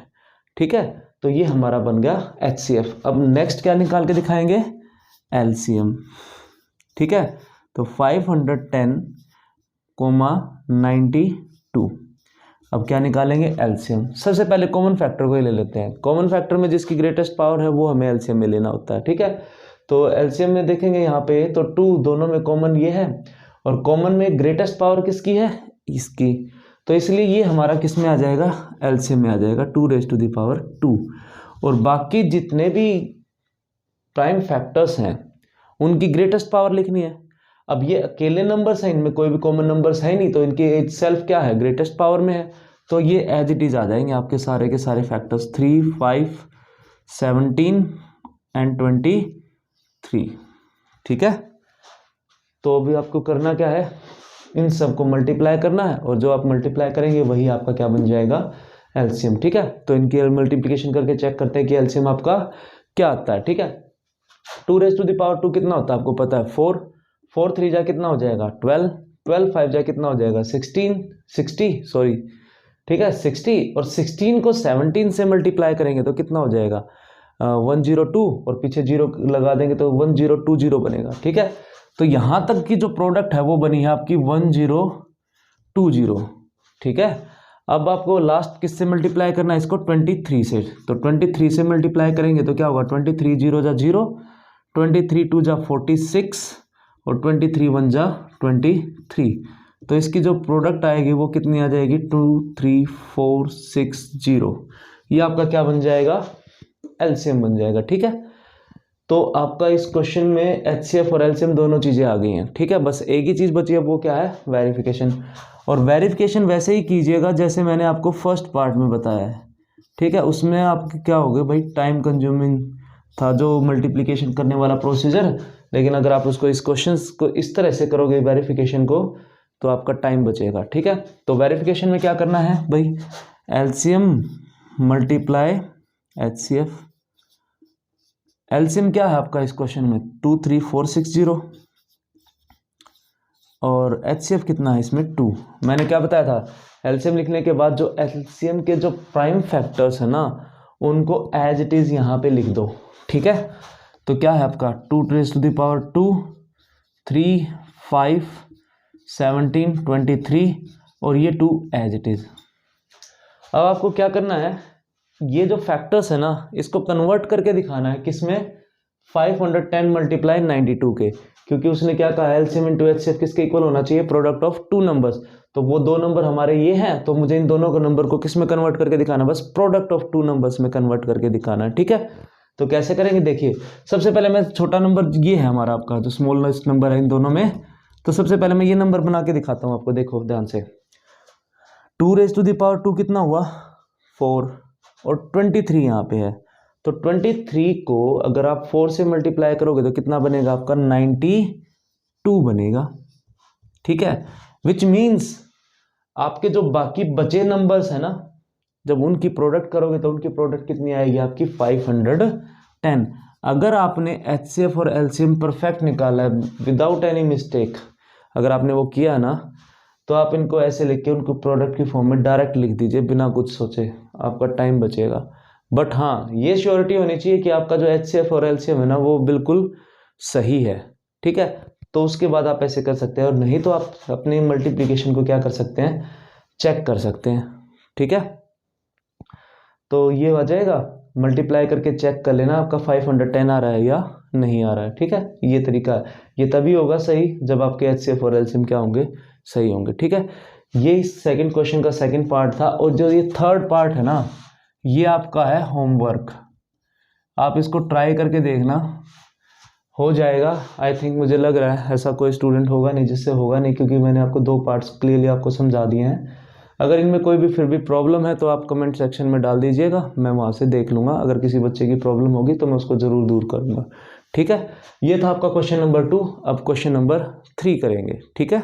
ठीक है, तो ये हमारा बन गया HCF। अब नेक्स्ट क्या निकाल के दिखाएंगे, LCM। ठीक है, तो 510, 92। अब क्या निकालेंगे, LCM। सबसे पहले कॉमन फैक्टर को ही ले लेते हैं। कॉमन फैक्टर में जिसकी ग्रेटेस्ट पावर है वो हमें LCM में लेना होता है। ठीक है, तो LCM में देखेंगे यहाँ पे, तो 2 दोनों में कॉमन ये है, और कॉमन में ग्रेटेस्ट पावर किसकी है, इसकी, तो इसलिए ये हमारा किस में आ जाएगा, LCM में आ जाएगा, 2 raised to the power 2। और बाकी जितने भी प्राइम फैक्टर्स हैं उनकी ग्रेटेस्ट पावर लिखनी है। अब ये अकेले नंबर्स हैं, इनमें कोई भी कॉमन नंबर्स है नहीं, तो इनके इट सेल्फ क्या है, ग्रेटेस्ट पावर में है, तो ये एज इट इज आ जाएंगे आपके सारे के सारे फैक्टर्स 3, 5, 17 एंड 23। ठीक है, तो अभी आपको करना क्या है, इन सबको मल्टीप्लाई करना है, और जो आप मल्टीप्लाई करेंगे वही आपका क्या बन जाएगा, एलसीएम। ठीक है, तो इनकी मल्टीप्लिकेशन करके चेक करते हैं कि एलसीएम आपका क्या आता है। ठीक है, 2 कितना होता है आपको पता है, 4, 4 3 जा कितना हो जाएगा 12, 12 5 जा कितना हो जाएगा 60 सॉरी। ठीक है, 60, और 16 को 17 से मल्टीप्लाई करेंगे तो कितना हो जाएगा 102, और पीछे 0 लगा देंगे तो 1020 बनेगा। ठीक है, तो यहां तक की जो प्रोडक्ट है वो बनी है आपकी 1020। ठीक है, अब आपको लास्ट किससे मल्टीप्लाई करना है इसको, 23 से, तो 23 से मल्टीप्लाई करेंगे तो क्या होगा, 23 0 जा 0, 23 2 जा 46, और 23 1 जा 23, तो इसकी जो प्रोडक्ट आएगी वो कितनी आ जाएगी 2 3 4 6 0, ये आपका क्या बन जाएगा, एलसीएम बन जाएगा। ठीक है, तो आपका इस क्वेश्चन में एचसीएफ और एलसीएम दोनों चीज़ें आ गई हैं। ठीक है, बस एक ही चीज़ बची है, वो क्या है, वेरिफिकेशन। और वेरिफिकेशन वैसे ही कीजिएगा जैसे मैंने आपको फर्स्ट पार्ट में बताया है। ठीक है, उसमें आपके क्या हो गए भाई, टाइम कंज्यूमिंग था जो मल्टीप्लिकेशन करने वाला प्रोसीजर, लेकिन अगर आप उसको इस क्वेश्चन को इस तरह से करोगे वेरिफिकेशन को, तो आपका टाइम बचेगा। ठीक है, तो वेरिफिकेशन में क्या करना है भाई, एलसीएम मल्टीप्लाई एचसीएफ। एलसीएम क्या है आपका इस क्वेश्चन में 2 3 4 6 0, और एचसीएफ कितना है इसमें 2। मैंने क्या बताया था, एलसीएम लिखने के बाद जो एलसीएम के जो प्राइम फैक्टर्स है ना, उनको एज इट इज यहाँ पे लिख दो। ठीक है, तो क्या है आपका 2 raised to the power 2, 3 5 17 23, और ये 2 एज इट इज। अब आपको क्या करना है, ये जो फैक्टर्स है ना, इसको कन्वर्ट करके दिखाना है किसमें, 510 मल्टीप्लाई 92 के, क्योंकि उसने क्या कहा, एलसीएम इंटू एचसीएफ किसके इक्वल होना चाहिए, प्रोडक्ट ऑफ 2 नंबर्स। तो वो 2 नंबर हमारे ये हैं, तो मुझे इन दोनों को नंबर को किस में कन्वर्ट करके दिखाना, बस प्रोडक्ट ऑफ 2 नंबर्स में कन्वर्ट करके दिखाना है। ठीक है, तो कैसे करेंगे, देखिए सबसे पहले मैं छोटा नंबर ये है हमारा आपका जो स्मॉलेस्ट नंबर है इन दोनों में, तो सबसे पहले मैं ये नंबर बना के दिखाता हूँ आपको, देखो ध्यान से, 2 raised to the power 2 कितना हुआ 4, और 23 यहाँ पे है, तो 23 को अगर आप 4 से मल्टीप्लाई करोगे तो कितना बनेगा आपका 92 बनेगा। ठीक है, विच मीन्स आपके जो बाकी बचे नंबर्स है ना, जब उनकी प्रोडक्ट करोगे तो उनकी प्रोडक्ट कितनी आएगी आपकी 510। अगर आपने एचसीएफ और एलसीएम परफेक्ट निकाला है विदाउट एनी मिस्टेक, अगर आपने वो किया ना, तो आप इनको ऐसे लिख के उनको प्रोडक्ट की फॉर्म में डायरेक्ट लिख दीजिए बिना कुछ सोचे, आपका टाइम बचेगा। बट हाँ, ये श्योरिटी होनी चाहिए कि आपका जो एचसीएफ और एलसीएम है ना वो बिल्कुल सही है। ठीक है, तो उसके बाद आप ऐसे कर सकते हैं, और नहीं तो आप अपनी मल्टीप्लिकेशन को क्या कर सकते हैं, चेक कर सकते हैं। ठीक है, तो ये हो जाएगा, मल्टीप्लाई करके चेक कर लेना आपका 510 आ रहा है या नहीं आ रहा है। ठीक है, ये तरीका है, ये तभी होगा सही जब आपके एचसीएफ और एलसीएम क्या होंगे, सही होंगे। ठीक है, ये सेकंड क्वेश्चन का सेकंड पार्ट था, और जो ये थर्ड पार्ट है ना, ये आपका है होमवर्क। आप इसको ट्राई करके देखना, हो जाएगा आई थिंक, मुझे लग रहा है ऐसा कोई स्टूडेंट होगा नहीं जिससे होगा नहीं, क्योंकि मैंने आपको 2 पार्ट्स क्लियरली आपको समझा दिए हैं। अगर इनमें कोई भी फिर भी प्रॉब्लम है तो आप कमेंट सेक्शन में डाल दीजिएगा, मैं वहाँ से देख लूँगा। अगर किसी बच्चे की प्रॉब्लम होगी तो मैं उसको ज़रूर दूर करूँगा। ठीक है, ये था आपका क्वेश्चन नंबर 2। अब क्वेश्चन नंबर 3 करेंगे। ठीक है,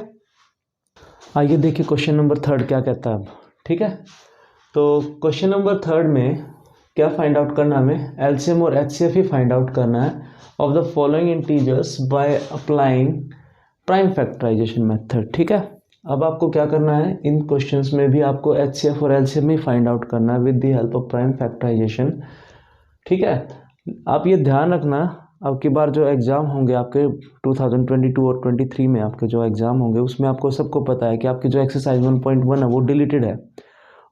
आइए देखिए क्वेश्चन नंबर 3 क्या कहता है अब। ठीक है, तो क्वेश्चन नंबर 3 में क्या फाइंड आउट करना है हमें, एलसीएम और एचसीएफ ही फाइंड आउट करना है of the following integers by applying prime factorization method. ठीक है, अब आपको क्या करना है, इन क्वेश्चंस में भी आपको एचसीएफ और एलसीएम ही फाइंड आउट करना है with the help of prime factorization. ठीक है, आप ये ध्यान रखना, अब की बार जो एग्ज़ाम होंगे आपके 2022 और 23 में आपके जो एग्ज़ाम होंगे, उसमें आपको सबको पता है कि आपकी जो एक्सरसाइज 1.1 है वो डिलीटेड है,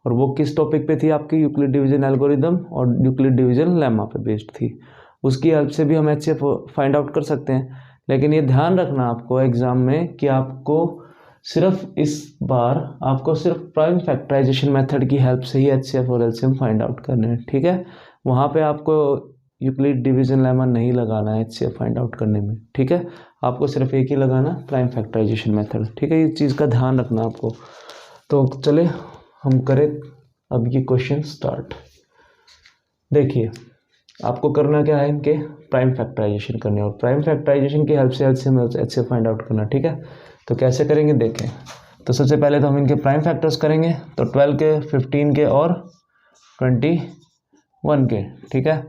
और वो किस टॉपिक पे थी आपकी, यूक्लिड डिवीजन एल्गोरिदम और यूक्लिड डिवीजन लेमा पे बेस्ड थी। उसकी हेल्प से भी हम एचसीएफ फाइंड आउट कर सकते हैं, लेकिन ये ध्यान रखना आपको एग्ज़ाम में कि आपको सिर्फ इस बार आपको सिर्फ प्राइम फैक्टराइजेशन मेथड की हेल्प से ही एचसीएफ और एलसीएम फाइंड आउट करने हैं। ठीक है, वहाँ पे आपको यूक्लिड डिवीजन लेमा नहीं लगाना है HCF फाइंड आउट करने में, ठीक है। आपको सिर्फ एक ही लगाना, प्राइम फैक्टराइजेशन मेथड, ठीक है। इस चीज़ का ध्यान रखना आपको। तो चले हम करें अब ये क्वेश्चन स्टार्ट। देखिए आपको करना क्या है, इनके प्राइम फैक्टराइजेशन करने, और प्राइम फैक्टराइजेशन की हेल्प से HCF फाइंड आउट करना, ठीक है। तो कैसे करेंगे देखें। तो सबसे पहले तो हम इनके प्राइम फैक्टर्स करेंगे, तो 12 के, 15 के और 21 के, ठीक है।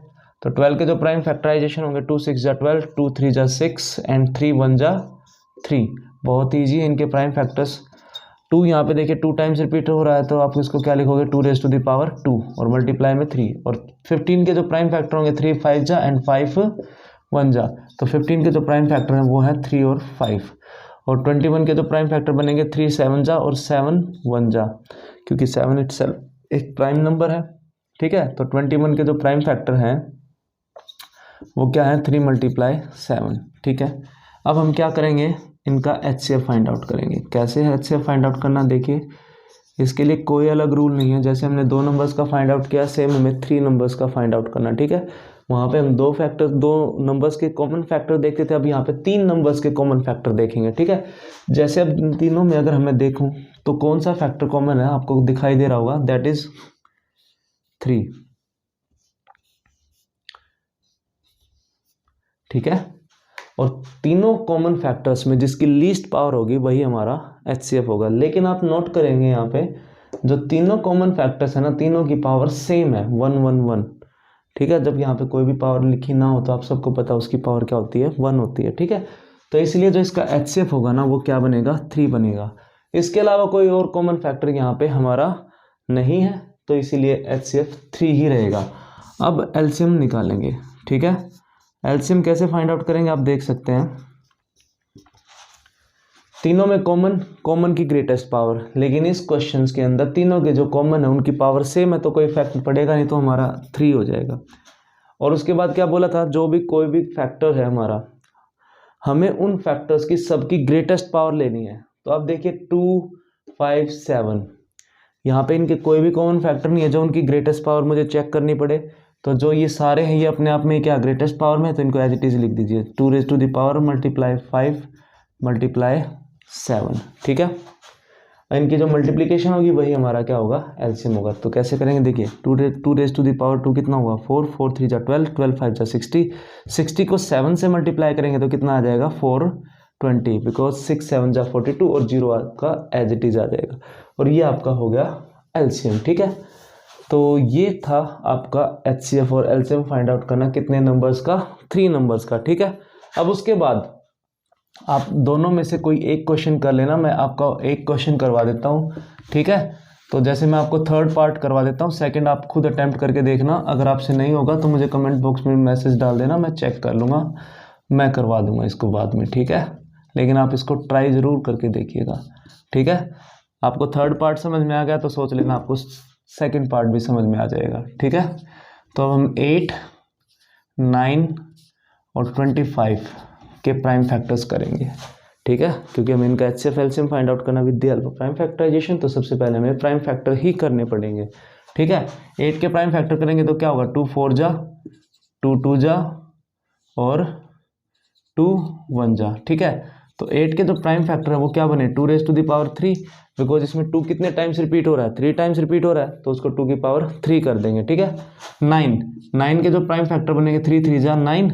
तो 12 के जो प्राइम फैक्टराइजेशन होंगे 2 6 जा 12, 2 3 जा 6 एंड 3 1 जा 3। बहुत ईजी है इनके प्राइम फैक्टर्स। 2 यहाँ पे देखिए 2 टाइम्स रिपीट हो रहा है, तो आप इसको क्या लिखोगे, 2 रेज़ टू द पावर 2 और मल्टीप्लाई में 3। और 15 के जो प्राइम फैक्टर होंगे 3 5 जा एंड 5 1 जा, तो 15 के जो प्राइम फैक्टर हैं वो है 3 और 5। और 21 के जो प्राइम फैक्टर बनेंगे 3 7 जा और 7 1 जा, क्योंकि 7 इटसेल्फ एक प्राइम नंबर है, ठीक है। तो 21 के जो प्राइम फैक्टर हैं वो क्या है, 3 × 7, ठीक है। अब हम क्या करेंगे, इनका HCF फाइंड आउट करेंगे। कैसे है HCF फाइंड आउट करना, देखिए इसके लिए कोई अलग रूल नहीं है। जैसे हमने 2 नंबर्स का फाइंड आउट किया, सेम हमें 3 नंबर्स का फाइंड आउट करना, ठीक है। वहाँ पे हम 2 नंबर्स के कॉमन फैक्टर देखते थे, अब यहाँ पे 3 नंबर्स के कॉमन फैक्टर देखेंगे, ठीक है। जैसे अब इन तीनों में अगर हमें देखूँ तो कौन सा फैक्टर कॉमन है, आपको दिखाई दे रहा होगा, दैट इज 3, ठीक है। और तीनों कॉमन फैक्टर्स में जिसकी लीस्ट पावर होगी वही हमारा HCF होगा। लेकिन आप नोट करेंगे यहाँ पे जो तीनों कॉमन फैक्टर्स है ना, तीनों की पावर सेम है, 1 1 1, ठीक है। जब यहाँ पे कोई भी पावर लिखी ना हो तो आप सबको पता है उसकी पावर क्या होती है, 1 होती है, ठीक है। तो इसलिए जो इसका HCF होगा ना वो क्या बनेगा, 3 बनेगा। इसके अलावा कोई और कॉमन फैक्टर यहाँ पे हमारा नहीं है, तो इसीलिए HCF 3 ही रहेगा। अब LCM निकालेंगे, ठीक है। LCM कैसे फाइंड आउट करेंगे, आप देख सकते हैं तीनों में कॉमन की ग्रेटेस्ट पावर, लेकिन इस क्वेश्चंस के अंदर तीनों के जो कॉमन है उनकी पावर सेम है, तो कोई इफेक्ट पड़ेगा नहीं, तो हमारा 3 हो जाएगा। और उसके बाद क्या बोला था, जो भी कोई भी फैक्टर है हमारा, हमें उन फैक्टर्स की सबकी ग्रेटेस्ट पावर लेनी है। तो अब देखिए 2 5 7, यहाँ पे इनके कोई भी कॉमन फैक्टर नहीं है जो उनकी ग्रेटेस्ट पावर मुझे चेक करनी पड़े। तो जो ये सारे हैं ये अपने आप में क्या ग्रेटेस्ट पावर में है, तो इनको एज इट इज लिख दीजिए, 2 raise to the power multiply 5 multiply 7, ठीक है। इनकी जो मल्टीप्लिकेशन होगी वही हमारा क्या होगा, LCM होगा। तो कैसे करेंगे देखिए, 2 रेज़ टू द पावर 2 कितना होगा, 4 4 3 जा 12 12 5 जा 60, 60 को 7 से मल्टीप्लाई करेंगे तो कितना आ जाएगा, 420, बिकॉज 6 7 जा 42 और 0 आपका एज इट इज आ जाएगा। और ये आपका हो गया LCM, ठीक है। तो ये था आपका HCF और LCM फाइंड आउट करना, कितने नंबर्स का, 3 नंबर्स का, ठीक है। अब उसके बाद आप दोनों में से कोई एक क्वेश्चन कर लेना, मैं आपका एक क्वेश्चन करवा देता हूँ, ठीक है। तो जैसे मैं आपको थर्ड पार्ट करवा देता हूँ, सेकंड आप खुद अटेम्प्ट करके देखना। अगर आपसे नहीं होगा तो मुझे कमेंट बॉक्स में मैसेज डाल देना, मैं चेक कर लूँगा, मैं करवा दूंगा इसको बाद में, ठीक है। लेकिन आप इसको ट्राई ज़रूर करके देखिएगा, ठीक है। आपको थर्ड पार्ट समझ में आ गया तो सोच लेना आपको सेकंड पार्ट भी समझ में आ जाएगा, ठीक है। तो हम 8 9 और 25 के प्राइम फैक्टर्स करेंगे, ठीक है। क्योंकि हमें इनका HCF LCM फाइंड आउट करना with the help of prime factorization, तो सबसे पहले हमें प्राइम फैक्टर ही करने पड़ेंगे, ठीक है। 8 के प्राइम फैक्टर करेंगे तो क्या होगा, 2 4 जा 2 2 जा और 2 1 जा, ठीक है। तो 8 के जो प्राइम फैक्टर है वो क्या बने, 2 raise to the power 3, because इसमें 2 कितने टाइम्स रिपीट हो रहा है, 3 टाइम्स रिपीट हो रहा है, तो उसको 2 की पावर 3 कर देंगे, ठीक है। 9 के जो प्राइम फैक्टर बनेंगे 3 3 जा 9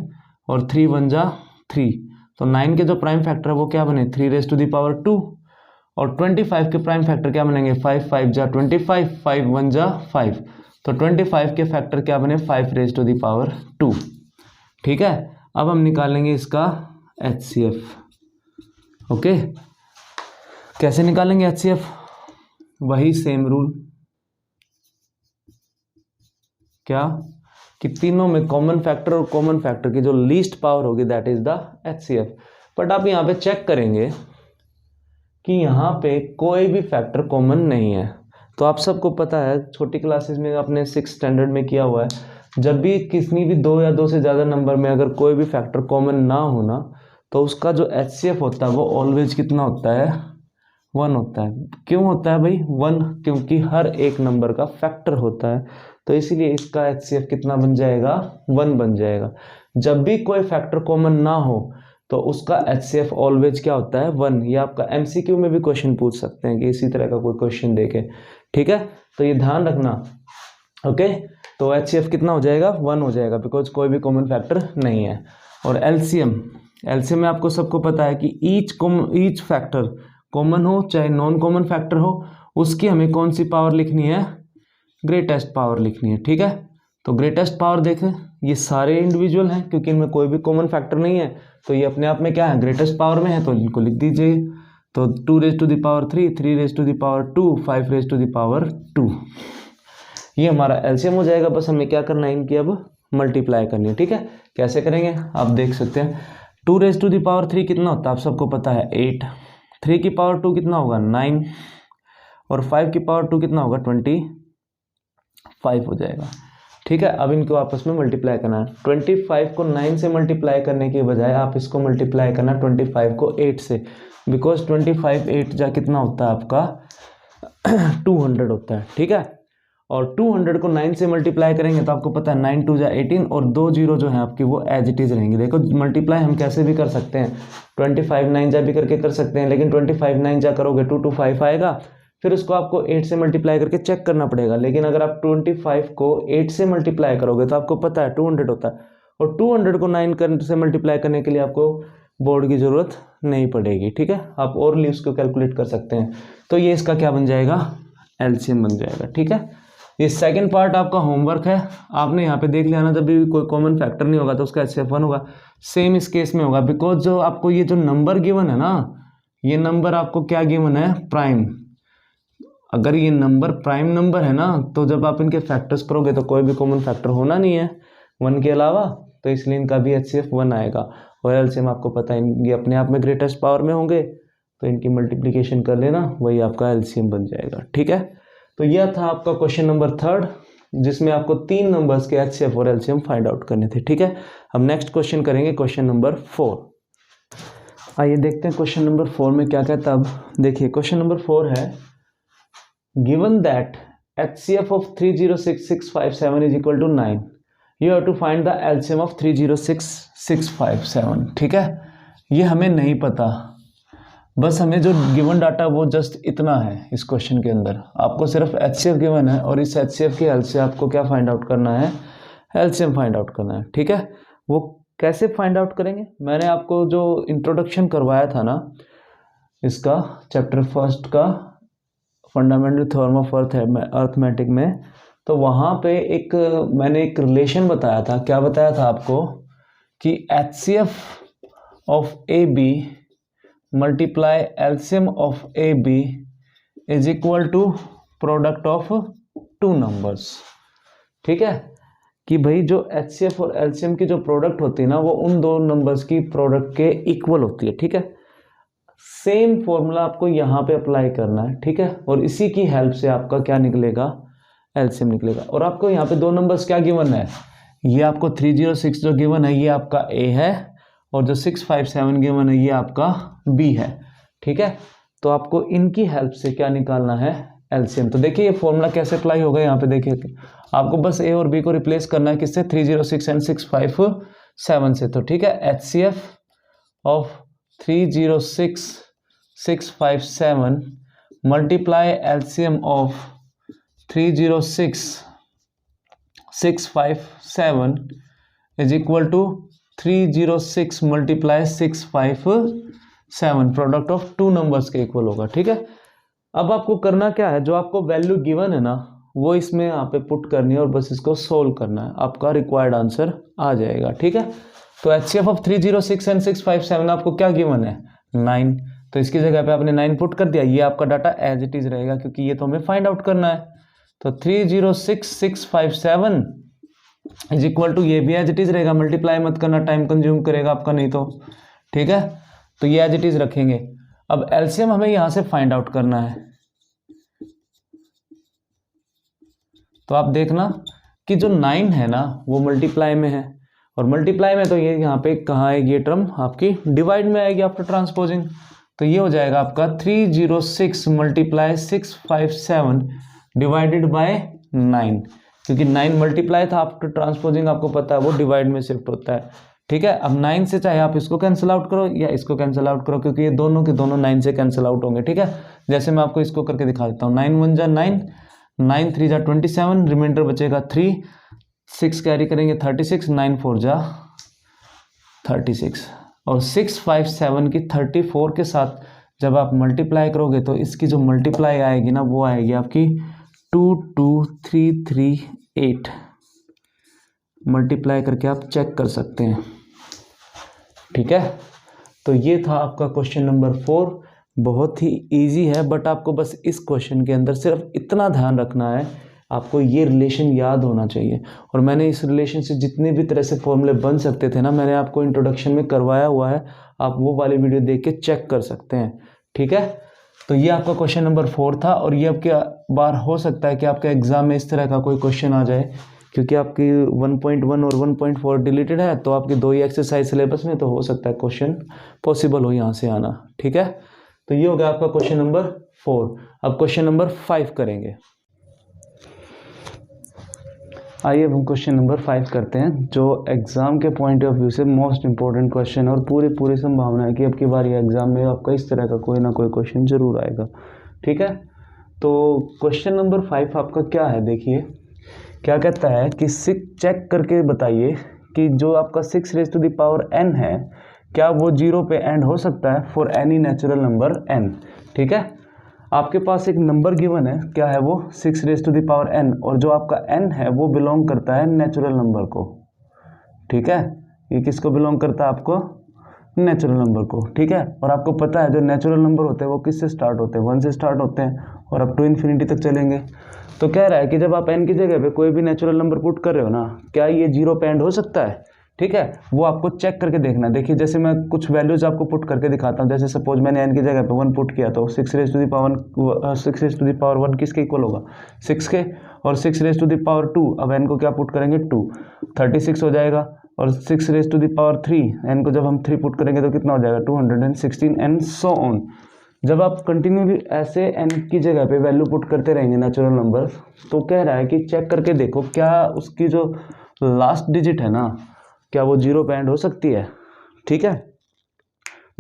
और 3 1 जा 3, तो 9 के जो प्राइम फैक्टर है वो क्या बने, 3 रेज़ टू द पावर 2। और 25 के प्राइम फैक्टर क्या बनेंगे, 5 5 जा 25, 5 1 जा 5, तो 25 के फैक्टर क्या बने, 5 रेज़ टू द पावर 2, ठीक है। अब हम निकालेंगे इसका HCF, ओके। कैसे निकालेंगे HCF, वही सेम रूल, क्या कि तीनों में कॉमन फैक्टर और कॉमन फैक्टर की जो लीस्ट पावर होगी that is the HCF। But आप यहाँ पे चेक करेंगे कि यहाँ पे कोई भी फैक्टर कॉमन नहीं है। तो आप सबको पता है, छोटी क्लासेस में अपने 6th स्टैंडर्ड में किया हुआ है, जब भी किसी भी 2 या 2 से ज़्यादा नंबर में अगर कोई भी फैक्टर कॉमन ना होना तो उसका जो HCF होता है वो ऑलवेज कितना होता है, 1 होता है। क्यों होता है भाई 1, क्योंकि हर एक नंबर का फैक्टर होता है, तो इसीलिए इसका HCF कितना बन जाएगा, 1 बन जाएगा। जब भी कोई फैक्टर कॉमन ना हो तो उसका HCF ऑलवेज क्या होता है, 1। ये आपका MCQ में भी क्वेश्चन पूछ सकते हैं कि इसी तरह का कोई क्वेश्चन देके, ठीक है, तो ये ध्यान रखना। ओके, तो HCF कितना हो जाएगा, 1 हो जाएगा, बिकॉज कोई भी कॉमन फैक्टर नहीं है। और LCM में आपको सबको पता है कि ईच फैक्टर कॉमन हो चाहे नॉन कॉमन फैक्टर हो, उसकी हमें कौन सी पावर लिखनी है, ग्रेटेस्ट पावर लिखनी है, ठीक है। तो ग्रेटेस्ट पावर देखें, ये सारे इंडिविजुअल हैं क्योंकि इनमें कोई भी कॉमन फैक्टर नहीं है, तो ये अपने आप में क्या है, ग्रेटेस्ट पावर में है, तो इनको लिख दीजिए। तो 2 raise to the power 3, 3 raise to the power 2, 5 raise to the power 2, ये हमारा LCM हो जाएगा। बस हमें क्या करना है, इनकी अब मल्टीप्लाई करनी है, ठीक है। कैसे करेंगे आप देख सकते हैं। 2 रेज़ टू द पावर 3 कितना होता है, आप सबको पता है 8, 3 की पावर 2 कितना होगा 9, और 5 की पावर 2 कितना होगा 25 हो जाएगा, ठीक है। अब इनको आपस में मल्टीप्लाई करना है। 25 को 9 से मल्टीप्लाई करने के बजाय आप इसको मल्टीप्लाई करना 25 को 8 से, बिकॉज 25 8 जा कितना होता है आपका 200 होता है, ठीक है। और 200 को 9 से मल्टीप्लाई करेंगे तो आपको पता है 9 2 जा 18, और 2 जीरो जो है आपकी वो एज इट इज रहेंगे। देखो मल्टीप्लाई हम कैसे भी कर सकते हैं, 25 9 जा भी करके कर सकते हैं, लेकिन 25 9 जा करोगे 225 आएगा, फिर उसको आपको 8 से मल्टीप्लाई करके चेक करना पड़ेगा। लेकिन अगर आप 25 को 8 से मल्टीप्लाई करोगे तो आपको पता है 200 होता है, और 200 को 9 से मल्टीप्लाई करने के लिए आपको बोर्ड की ज़रूरत नहीं पड़ेगी, ठीक है। आप और उसको कैलकुलेट कर सकते हैं। तो ये इसका क्या बन जाएगा, LCM बन जाएगा, ठीक है। ये सेकंड पार्ट आपका होमवर्क है, आपने यहाँ पे देख लिया ना, जब भी कोई कॉमन फैक्टर नहीं होगा तो उसका HCF 1 होगा। सेम इस केस में होगा, बिकॉज जो आपको ये जो नंबर गिवन है ना, ये नंबर आपको क्या गिवन है, प्राइम। अगर ये नंबर प्राइम नंबर है ना, तो जब आप इनके फैक्टर्स करोगे तो कोई भी कॉमन फैक्टर होना नहीं है 1 के अलावा, तो इसलिए इनका भी HCF 1 आएगा। और LCM आपको पता है ये अपने आप में ग्रेटेस्ट पावर में होंगे, तो इनकी मल्टीप्लिकेशन कर लेना, वही आपका LCM बन जाएगा, ठीक है। तो यह था आपका क्वेश्चन नंबर 3, जिसमें आपको 3 नंबर्स के HCF और LCM फाइंड आउट करने थे, ठीक है। हम नेक्स्ट क्वेश्चन करेंगे, क्वेश्चन नंबर 4। आइए देखते हैं क्वेश्चन नंबर 4 में क्या कहता है। अब देखिए क्वेश्चन नंबर 4 है, given that HCF of 306657 is equal to 9, you have to find the LCM of 306657, ठीक है। ये हमें नहीं पता, बस हमें जो गिवन डाटा वो जस्ट इतना है। इस क्वेश्चन के अंदर आपको सिर्फ HCF गिवन है, और इस HCF की हेल्प से आपको क्या फाइंड आउट करना है, LCM फाइंड आउट करना है, ठीक है। वो कैसे फाइंड आउट करेंगे, मैंने आपको जो इंट्रोडक्शन करवाया था ना इसका, चैप्टर 1 का फंडामेंटल थ्योरम ऑफ अर्थमेटिक में, तो वहाँ पे मैंने एक रिलेशन बताया था। क्या बताया था आपको, कि HCF of AB multiply LCM of AB is equal to product of 2 numbers, ठीक है। कि भाई जो HCF और LCM की जो प्रोडक्ट होती है ना, वो उन 2 नंबर्स की प्रोडक्ट के इक्वल होती है, ठीक है। सेम फॉर्मूला आपको यहाँ पे अप्लाई करना है, ठीक है। और इसी की हेल्प से आपका क्या निकलेगा, LCM निकलेगा। और आपको यहाँ पे 2 नंबर्स क्या गिवन है, ये आपको 306 जो गिवन है ये आपका A है, और जो 657 गिवन है ये आपका B है, ठीक है। तो आपको इनकी हेल्प से क्या निकालना है, LCM। तो देखिए ये फॉर्मूला कैसे अप्लाई होगा, यहाँ पे देखिए आपको बस A और B को रिप्लेस करना है, किससे, 306 एंड 657 से। तो ठीक है, HCF of 306 657 multiply LCM of 306 657 is equal to 306 multiply 657, product of 2 numbers के इक्वल होगा, ठीक है। अब आपको करना क्या है, जो आपको वैल्यू गिवन है ना वो इसमें यहाँ पे पुट करनी है और बस इसको सोल्व करना है, आपका रिक्वायर्ड आंसर आ जाएगा, ठीक है। तो HCF ऑफ 306 एंड 657 आपको क्या गिवन है, 9, तो इसकी जगह पे आपने 9 पुट कर दिया, ये आपका डाटा एज इट इज रहेगा क्योंकि ये तो हमें फाइंड आउट करना है। तो 306 657 इज इक्वल टू, ये भी एज इट इज रहेगा, मल्टीप्लाई मत करना, टाइम कंज्यूम करेगा आपका नहीं तो, ठीक है। तो ये एज इट इज रखेंगे। अब LCM हमें यहां से फाइंड आउट करना है, तो आप देखना कि जो 9 है ना वो मल्टीप्लाई में है, और मल्टीप्लाई में तो ये यहाँ पे कहाँ आएगी, ये टर्म आपकी डिवाइड में आएगी आफ्टर ट्रांसपोजिंग। तो ये हो जाएगा आपका 306 मल्टीप्लाई 657 डिवाइडेड बाय 9। क्योंकि 9 मल्टीप्लाई था, आफ्टर ट्रांसपोजिंग आपको पता है वो डिवाइड में शिफ्ट होता है। ठीक है, अब 9 से चाहे आप इसको कैंसिल आउट करो या इसको कैंसिल आउट करो, क्योंकि ये दोनों के दोनों 9 से कैंसिल आउट होंगे। ठीक है, जैसे मैं आपको इसको करके दिखा देता हूँ। 9 1 जा 9, 9 3 जा 27, रिमाइंडर बचेगा 3, 6 कैरी करेंगे 36, 9 4 जा 36, और 6 5 7 की 34 के साथ जब आप मल्टीप्लाई करोगे तो इसकी जो मल्टीप्लाई आएगी ना वो आएगी आपकी 2 2 3 3 8। मल्टीप्लाई करके आप चेक कर सकते हैं। ठीक है, तो ये था आपका क्वेश्चन नंबर 4। बहुत ही इजी है, बट आपको बस इस क्वेश्चन के अंदर सिर्फ इतना ध्यान रखना है, आपको ये रिलेशन याद होना चाहिए। और मैंने इस रिलेशन से जितने भी तरह से फॉर्मूले बन सकते थे ना, मैंने आपको इंट्रोडक्शन में करवाया हुआ है, आप वो वाली वीडियो देख के चेक कर सकते हैं। ठीक है, तो ये आपका क्वेश्चन नंबर 4 था। और ये आपके बार हो सकता है कि आपके एग्जाम में इस तरह का कोई क्वेश्चन आ जाए, क्योंकि आपकी 1.1 और 1.4 डिलीटेड है, तो आपकी 2 ही एक्सरसाइज सिलेबस में, तो हो सकता है क्वेश्चन पॉसिबल हो यहाँ से आना। ठीक है, तो ये हो गया आपका क्वेश्चन नंबर 4। अब क्वेश्चन नंबर 5 करेंगे। आइए अब हम क्वेश्चन नंबर 5 करते हैं, जो एग्जाम के पॉइंट ऑफ व्यू से मोस्ट इंपॉर्टेंट क्वेश्चन, और पूरी संभावना है कि अब की बार ये एग्जाम में आपका इस तरह का कोई ना कोई क्वेश्चन जरूर आएगा। ठीक है, तो क्वेश्चन नंबर 5 आपका क्या है, देखिए क्या कहता है कि चेक करके बताइए कि जो आपका 6 raise to the power n है, क्या वो 0 पे एंड हो सकता है for any natural number n। ठीक है, आपके पास एक नंबर गिवन है, क्या है वो 6 raise to the power n, और जो आपका n है वो बिलोंग करता है नेचुरल नंबर को। ठीक है, ये किसको बिलोंग करता है, आपको नेचुरल नंबर को। ठीक है, और आपको पता है जो नेचुरल नंबर होते हैं वो किससे स्टार्ट होते हैं, 1 से स्टार्ट होते हैं और अप टू इन्फिनिटी तक चलेंगे। तो कह रहा है कि जब आप n की जगह पे कोई भी नेचुरल नंबर पुट कर रहे हो ना, क्या ये 0 पे एंड हो सकता है। ठीक है, वो आपको चेक करके देखना है। देखिए जैसे मैं कुछ वैल्यूज आपको पुट करके दिखाता हूँ। जैसे सपोज मैंने n की जगह पे 1 पुट किया, तो 6 रेज़ टू द पावर 1 किसके इक्वल होगा, 6 के, और 6 रेज़ टू द पावर 2, अब n को क्या पुट करेंगे 2, 36 हो जाएगा, और 6 raise to the power 3, n को जब हम 3 पुट करेंगे तो कितना हो जाएगा 216, एंड सो ऑन। जब आप कंटिन्यूली ऐसे n की जगह पे वैल्यू पुट करते रहेंगे नेचुरल नंबर, तो कह रहा है कि चेक करके देखो क्या उसकी जो लास्ट डिजिट है ना, क्या वो 0 पे एंड हो सकती है। ठीक है,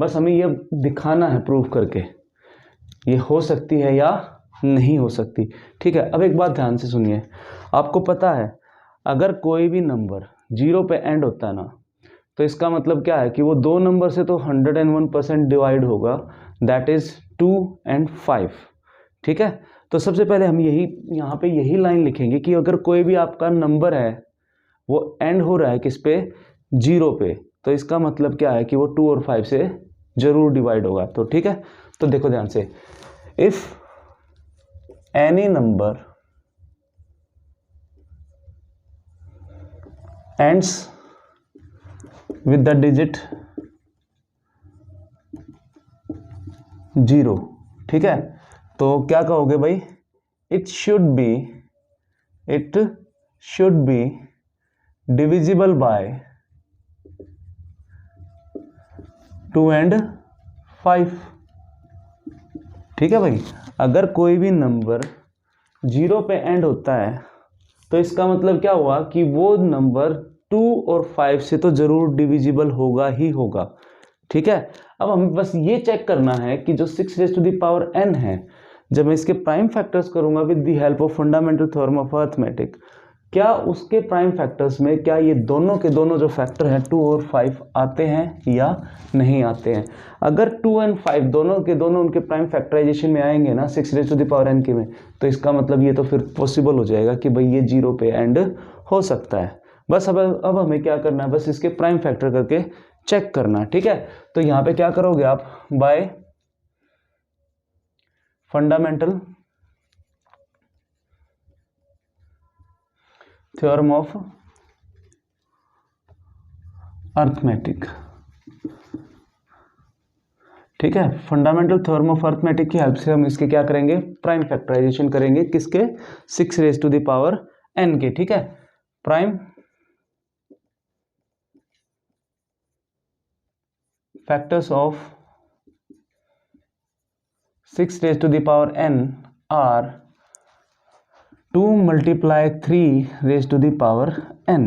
बस हमें ये दिखाना है प्रूफ करके, ये हो सकती है या नहीं हो सकती। ठीक है, अब एक बात ध्यान से सुनिए, आपको पता है अगर कोई भी नंबर 0 पे एंड होता है ना, तो इसका मतलब क्या है कि वो दो नंबर से तो 101% डिवाइड होगा, दैट इज 2 and 5। ठीक है, तो सबसे पहले हम यहाँ पे यही लाइन लिखेंगे कि अगर कोई भी आपका नंबर है वो एंड हो रहा है किस पे, 0 पे, तो इसका मतलब क्या है कि वो 2 और 5 से जरूर डिवाइड होगा। तो ठीक है, तो देखो ध्यान से, if any number ends with the digit 0, ठीक है, तो क्या कहोगे भाई, it should be divisible by 2 and 5। ठीक है भाई, अगर कोई भी नंबर 0 पे एंड होता है तो इसका मतलब क्या हुआ कि वो नंबर 2 और 5 से तो जरूर डिविजिबल होगा ही होगा। ठीक है, अब हमें बस ये चेक करना है कि जो 6 raise to the power n है, जब मैं इसके प्राइम फैक्टर्स करूंगा with the help of fundamental theorem of arithmetic, क्या उसके प्राइम फैक्टर्स में क्या ये दोनों के दोनों जो फैक्टर हैं 2 और 5 आते हैं या नहीं आते हैं। अगर 2 and 5 दोनों के दोनों उनके प्राइम फैक्टराइजेशन में आएंगे ना 6 raise to the power n के में, तो इसका मतलब ये तो फिर पॉसिबल हो जाएगा कि भाई ये 0 पे एंड हो सकता है। बस अब हमें क्या करना है, बस इसके प्राइम फैक्टर करके चेक करना है। ठीक है, तो यहाँ पे क्या करोगे आप, bye fundamental theorem of arithmetic. ठीक है, फंडामेंटल थ्योरम ऑफ अरिथमेटिक की हेल्प से हम इसके क्या करेंगे, प्राइम फैक्टराइजेशन करेंगे, किसके, 6 raise to the power n के। ठीक है, prime factors of 6 raise to the power n are 2 multiply 3 raise to the power n।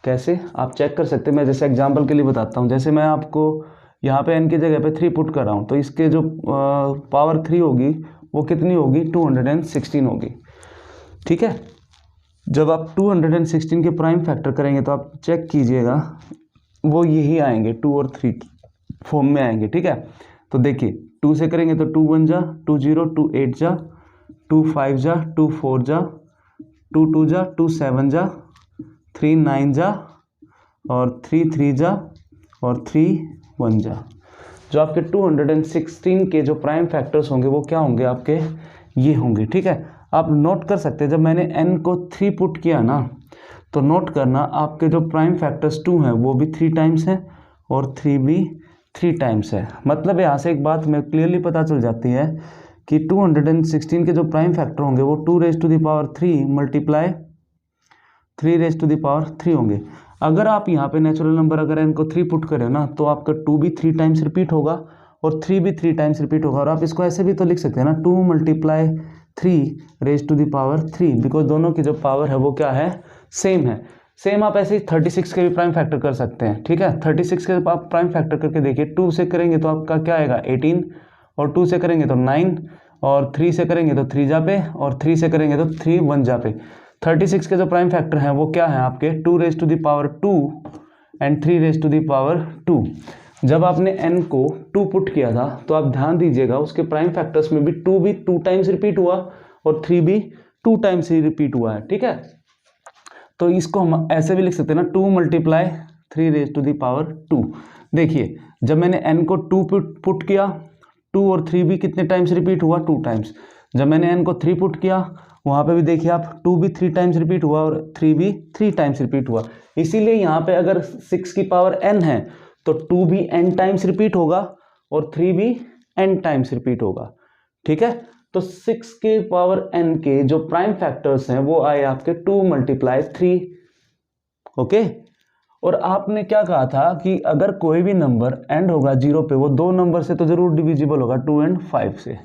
कैसे आप चेक कर सकते हैं, मैं जैसे एग्जांपल के लिए बताता हूँ। जैसे मैं आपको यहाँ पे n की जगह पे 3 पुट कर रहा हूँ, तो इसके जो पावर 3 होगी वो कितनी होगी, 216 होगी। ठीक है, जब आप 216 के प्राइम फैक्टर करेंगे तो आप चेक कीजिएगा वो यही आएंगे, 2 और 3 फॉर्म में आएंगे। ठीक है, तो देखिए 2 से करेंगे तो 2 1 जा 2 0, 2 8 जा 2 5 जा 2 4 जा 2 2 जा 2 7 जा 3 9 जा और 3 3 जा और 3 1 जा। जो आपके 216 के जो प्राइम फैक्टर्स होंगे वो क्या होंगे, आपके ये होंगे। ठीक है, आप नोट कर सकते हैं, जब मैंने n को 3 पुट किया ना, तो नोट करना आपके जो प्राइम फैक्टर्स 2 हैं वो भी 3 टाइम्स हैं और 3 भी 3 टाइम्स है। मतलब यहाँ से एक बात में क्लियरली पता चल जाती है कि 216 के जो प्राइम फैक्टर होंगे वो 2 raise to the power 3 multiply 3 raise to the power 3 होंगे। अगर आप यहाँ पे नेचुरल नंबर अगर n को 3 पुट करें ना, तो आपका 2 भी 3 टाइम्स रिपीट होगा और 3 भी 3 टाइम्स रिपीट होगा। और आप इसको ऐसे भी तो लिख सकते हैं ना, 2 multiply 3 raise to the power 3, because दोनों की जो पावर है वो क्या है, सेम है। सेम आप ऐसे ही 36 के भी प्राइम फैक्टर कर सकते हैं। ठीक है, 36 के आप प्राइम फैक्टर करके देखिए, 2 से करेंगे तो आपका क्या आएगा 18 और 2 से करेंगे तो 9 और 3 से करेंगे तो 3 जा पे और 3 से करेंगे तो 3 1 जा पे। 36 के जो प्राइम फैक्टर हैं वो क्या है आपके 2 raise to the power 2 and 3 raise to the power 2। जब आपने n को 2 पुट किया था तो आप ध्यान दीजिएगा उसके प्राइम फैक्टर्स में भी 2 टाइम्स रिपीट हुआ और 3 भी 2 टाइम्स ही रिपीट हुआ है। ठीक है, तो इसको हम ऐसे भी लिख सकते हैं ना, 2 multiply 3 raise to the power 2। देखिए जब मैंने n को 2 पुट किया, 2 और 3 भी कितने टाइम्स रिपीट हुआ, 2 टाइम्स। जब मैंने n को 3 पुट किया, वहाँ पे भी देखिए आप 2 भी 3 टाइम्स रिपीट हुआ और 3 भी 3 टाइम्स रिपीट हुआ। इसीलिए यहाँ पे अगर 6 की पावर n है तो 2 भी n टाइम्स रिपीट होगा और 3 भी n टाइम्स रिपीट होगा। ठीक है, तो 6 के पावर n के जो प्राइम फैक्टर्स हैं वो आए आपके 2 मल्टीप्लाई 3। ओके, और आपने क्या कहा था कि अगर कोई भी नंबर एंड होगा 0 पे, वो 2 नंबर से तो जरूर डिविजिबल होगा, 2 एंड 5 से,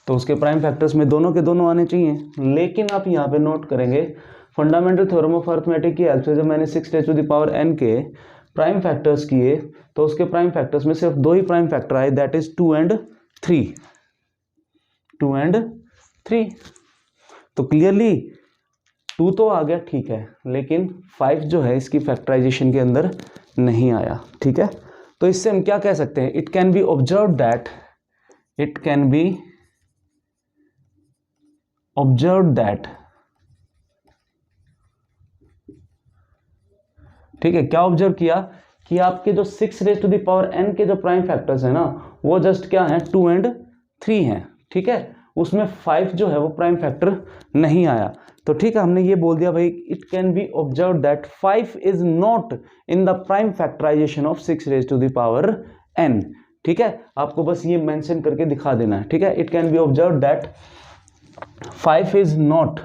तो उसके प्राइम फैक्टर्स में दोनों के दोनों आने चाहिए। लेकिन आप यहाँ पे नोट करेंगे फंडामेंटल थ्योरम ऑफ अरिथमेटिक की हेल्प से जब मैंने 6 raise to the power n के प्राइम फैक्टर्स किए तो उसके प्राइम फैक्टर्स में सिर्फ 2 ही प्राइम फैक्टर आए, दैट इज 2 एंड 3। 2 एंड 3, तो क्लियरली 2 तो आ गया, ठीक है, लेकिन 5 जो है इसकी फैक्टराइजेशन के अंदर नहीं आया। ठीक है, तो इससे हम क्या कह सकते हैं, it can be observe that ठीक है, क्या ऑब्जर्व किया कि आपके जो 6 raise to the power n के जो प्राइम फैक्टर्स है ना, वो जस्ट क्या है 2 एंड 3 हैं। ठीक है, उसमें 5 जो है वो प्राइम फैक्टर नहीं आया। तो ठीक है, हमने ये बोल दिया भाई, it can be observe that 5 is not in the prime factorization of 6 raise to the power n। ठीक है, आपको बस ये मेंशन करके दिखा देना है। ठीक है, it can be observe that 5 is not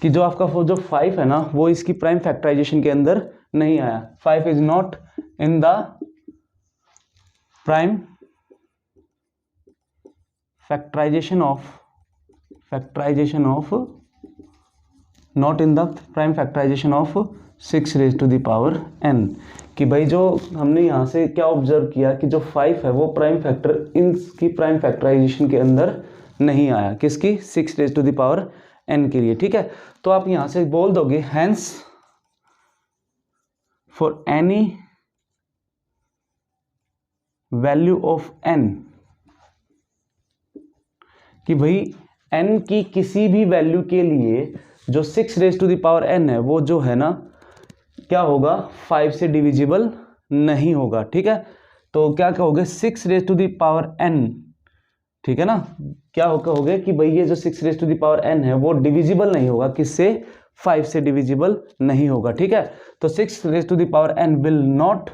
कि जो आपका जो 5 है ना वो इसकी प्राइम फैक्टराइजेशन के अंदर नहीं आया। 5 is not in the prime factorization of 6 raise to the power n। कि भाई जो हमने यहाँ से क्या ऑब्जर्व किया कि जो 5 है वो प्राइम फैक्टर इनकी प्राइम फैक्टराइजेशन के अंदर नहीं आया, किसकी 6 raise to the power n के लिए। ठीक है, तो आप यहां से बोल दोगे hence for any value of n, कि भाई n की किसी भी वैल्यू के लिए जो 6 raise to the power n है वो जो है ना क्या होगा 5 से डिविजिबल नहीं होगा। ठीक है, तो क्या कहोगे 6 raise to the power n, ठीक है ना, क्या कहोगे कि भाई ये जो 6 raise to the power n है वो डिविजिबल नहीं होगा, किससे 5 से डिविजिबल नहीं होगा। ठीक है, तो 6 raise to the power n will not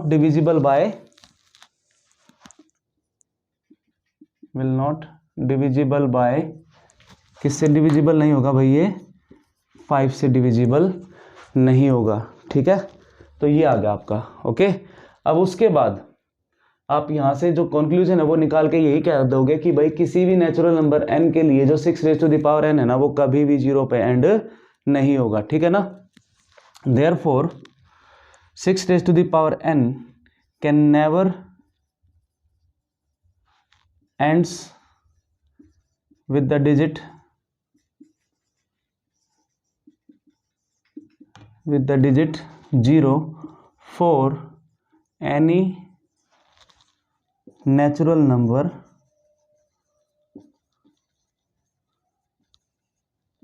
divisible by किससे डिविजिबल नहीं होगा भाई, ये 5 से डिविजिबल नहीं होगा। ठीक है, तो ये आ गया आपका। ओके, अब उसके बाद आप यहाँ से जो कंक्लूजन है वो निकाल के यही कह दोगे कि भाई किसी भी नेचुरल नंबर n के लिए जो 6n है ना वो कभी भी 0 पे एंड नहीं होगा, ठीक है ना। Therefore 6n can never ends with the digit 0 for any natural number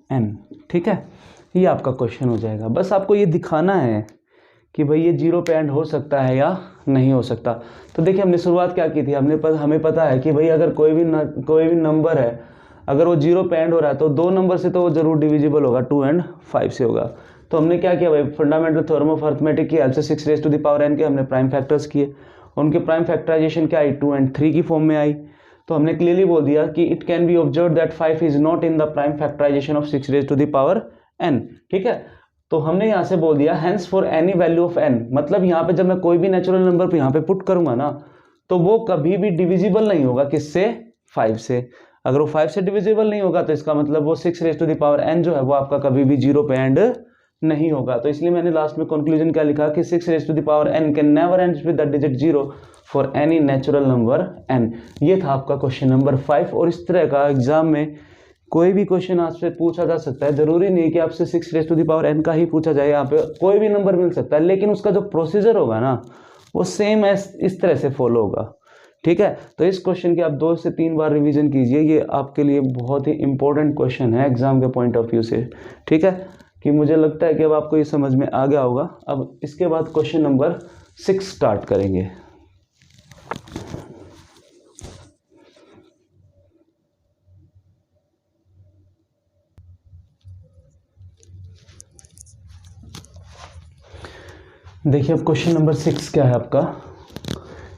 n, ठीक है। ये आपका क्वेश्चन हो जाएगा। बस आपको ये दिखाना है कि भाई ये 0 पे एंड हो सकता है या नहीं हो सकता। तो देखिए हमने शुरुआत क्या की थी, हमें पता है कि भाई अगर कोई भी नंबर है, अगर वो 0 पे एंड हो रहा है तो दो नंबर से तो वो जरूर डिविजिबल होगा, 2 और 5 से होगा। तो हमने क्या किया भाई, फंडामेंटल थ्योरम ऑफ अरिथमेटिक की हेल्प से 6n के हमने प्राइम फैक्टर्स किए, उनके प्राइम फैक्टराइजेशन क्या आई, 2 और 3 की फॉर्म में आई। तो हमने क्लियरली बोल दिया कि it can be observe that 5 is not in the prime factorization of 6n, ठीक है। तो हमने यहाँ से बोल दिया hence for any value of n, मतलब यहाँ पे जब मैं कोई भी नेचुरल नंबर पे यहाँ पे पुट करूंगा ना तो वो कभी भी डिविजिबल नहीं होगा, किससे, 5 से। अगर वो 5 से डिविजिबल नहीं होगा तो इसका मतलब वो 6n जो है वो आपका कभी भी 0 पे एंड नहीं होगा। तो इसलिए मैंने लास्ट में कंक्लूजन क्या लिखा कि 6n can never and with the digit 0 for any natural number n। ये था आपका क्वेश्चन नंबर 5। और इस तरह का एग्जाम में कोई भी क्वेश्चन आपसे पूछा जा सकता है, जरूरी नहीं कि आपसे 6n का ही पूछा जाए, यहाँ पे कोई भी नंबर मिल सकता है, लेकिन उसका जो प्रोसीजर होगा ना वो सेम इस तरह से फॉलो होगा, ठीक है। तो इस क्वेश्चन की आप 2 से 3 बार रिवीजन कीजिए, ये आपके लिए बहुत ही इंपॉर्टेंट क्वेश्चन है एग्जाम के पॉइंट ऑफ व्यू से, ठीक है। कि मुझे लगता है कि अब आपको ये समझ में आ गया होगा। अब इसके बाद क्वेश्चन नंबर 6 स्टार्ट करेंगे। देखिए अब क्वेश्चन नंबर 6 क्या है आपका,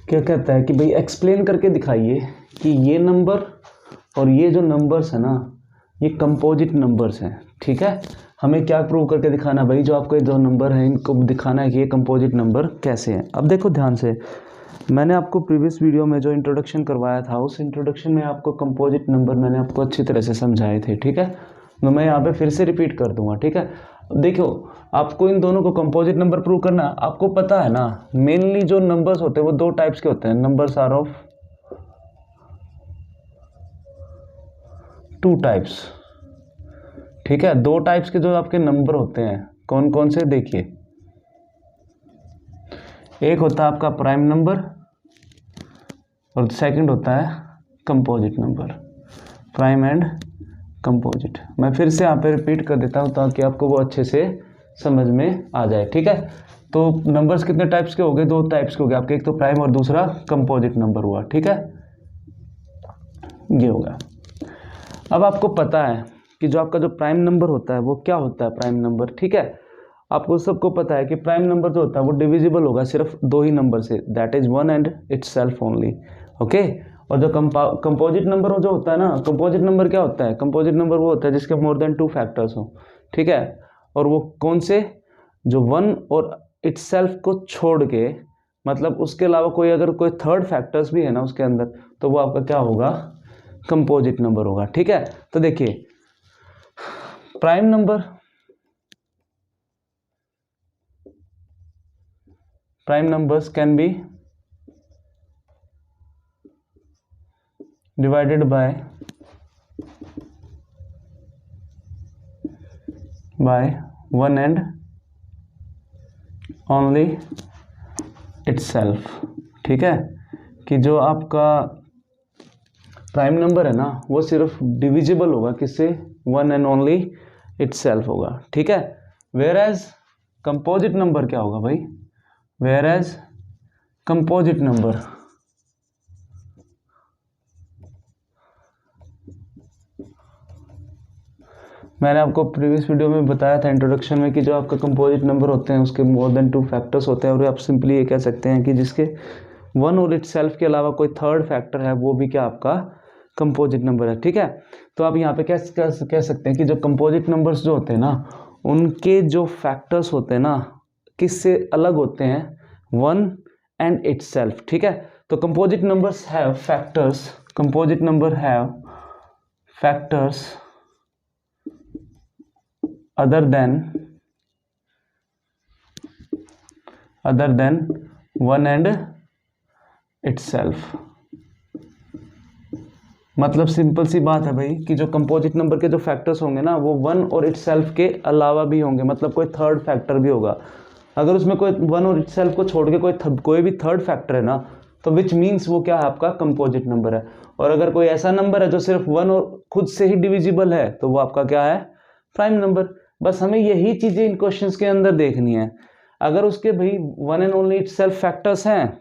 क्या कहता है कि भाई एक्सप्लेन करके दिखाइए कि ये नंबर और ये जो नंबर्स है ना ये कंपोजिट नंबर्स हैं, ठीक है। हमें क्या प्रूव करके दिखाना भाई, जो आपके दो नंबर हैं इनको दिखाना है कि ये कंपोजिट नंबर कैसे हैं। अब देखो ध्यान से, मैंने आपको प्रीवियस वीडियो में जो इंट्रोडक्शन करवाया था उस इंट्रोडक्शन में आपको कंपोजिट नंबर मैंने आपको अच्छी तरह से समझाए थे, ठीक है। तो मैं यहाँ पे फिर से रिपीट कर दूंगा, ठीक है। देखो आपको इन दोनों को कंपोजिट नंबर प्रूव करना, आपको पता है ना मेनली जो नंबर्स होते हैं वो 2 टाइप्स के होते हैं, नंबर्स आर ऑफ 2 टाइप्स, ठीक है। 2 टाइप्स के जो आपके नंबर होते हैं कौन कौन से, देखिए एक होता है आपका प्राइम नंबर और सेकंड होता है composite number, prime and composite. मैं फिर से यहाँ पे रिपीट कर देता हूँ ताकि आपको वो अच्छे से समझ में आ जाए, ठीक है। तो नंबर्स कितने टाइप्स के हो गए, 2 टाइप्स के हो गए आपके, एक तो प्राइम और दूसरा कंपोजिट नंबर हुआ, ठीक है। ये होगा। अब आपको पता है कि जो आपका जो प्राइम नंबर होता है वो क्या होता है, प्राइम नंबर, ठीक है। आपको सबको पता है कि प्राइम नंबर जो होता है वो डिविजिबल होगा सिर्फ 2 ही नंबर से, that is 1 and itself only, okay. और जो कंपोजिट नंबर जो होता है ना, कंपोजिट नंबर क्या होता है, कंपोजिट नंबर वो होता है जिसके मोर देन 2 फैक्टर्स हो, ठीक है। और वो कौन से, जो 1 और इटसेल्फ को छोड़ के, मतलब उसके अलावा कोई अगर कोई थर्ड फैक्टर्स भी है ना उसके अंदर तो वो आपका क्या होगा, कंपोजिट नंबर होगा, ठीक है। तो देखिए prime numbers can be divided by 1 and only itself, ठीक है। कि जो आपका प्राइम नंबर है ना वो सिर्फ डिविजिबल होगा किससे, 1 and only itself होगा, ठीक है। whereas कंपोजिट नंबर क्या होगा भाई, whereas कंपोजिट नंबर मैंने आपको प्रीवियस वीडियो में बताया था इंट्रोडक्शन में कि जो आपका कंपोजिट नंबर होते हैं उसके मोर देन 2 फैक्टर्स होते हैं, और आप सिंपली ये कह सकते हैं कि जिसके 1 और इटसेल्फ के अलावा कोई थर्ड फैक्टर है वो भी क्या आपका कंपोजिट नंबर है, ठीक है। तो आप यहाँ पे क्या कह सकते हैं कि जो कंपोजिट नंबर्स जो होते हैं ना उनके जो फैक्टर्स होते हैं ना किससे अलग होते हैं, 1 एंड इटसेल्फ, ठीक है। तो composite numbers have factors, composite number have factors other than one and itself। मतलब सिंपल सी बात है भाई कि जो कंपोजिट नंबर के जो फैक्टर्स होंगे ना वो वन और इटसेल्फ के अलावा भी होंगे, मतलब कोई थर्ड फैक्टर भी होगा। अगर उसमें कोई वन और इटसेल्फ को छोड़ के कोई भी थर्ड फैक्टर है ना, तो विच मीन्स वो क्या है, आपका कंपोजिट नंबर है। और अगर कोई ऐसा नंबर है जो सिर्फ वन और खुद से ही डिविजिबल है, तो वो आपका क्या है, प्राइम नंबर। बस हमें यही चीजें इन क्वेश्चंस के अंदर देखनी है। अगर उसके भाई one and only itself factors हैं